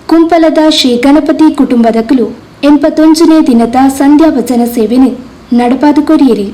ಕುಂಪಲದ ಶ್ರೀ ಗಣಪತಿ ಕುಟುಂಬದಕಲು 81ನೇ ದಿನದ ಸಂಧ್ಯಾ ವಚನ ಸೇವೆನೆ ನಡಪಾದು ಕೊರಿಯಿರಿ.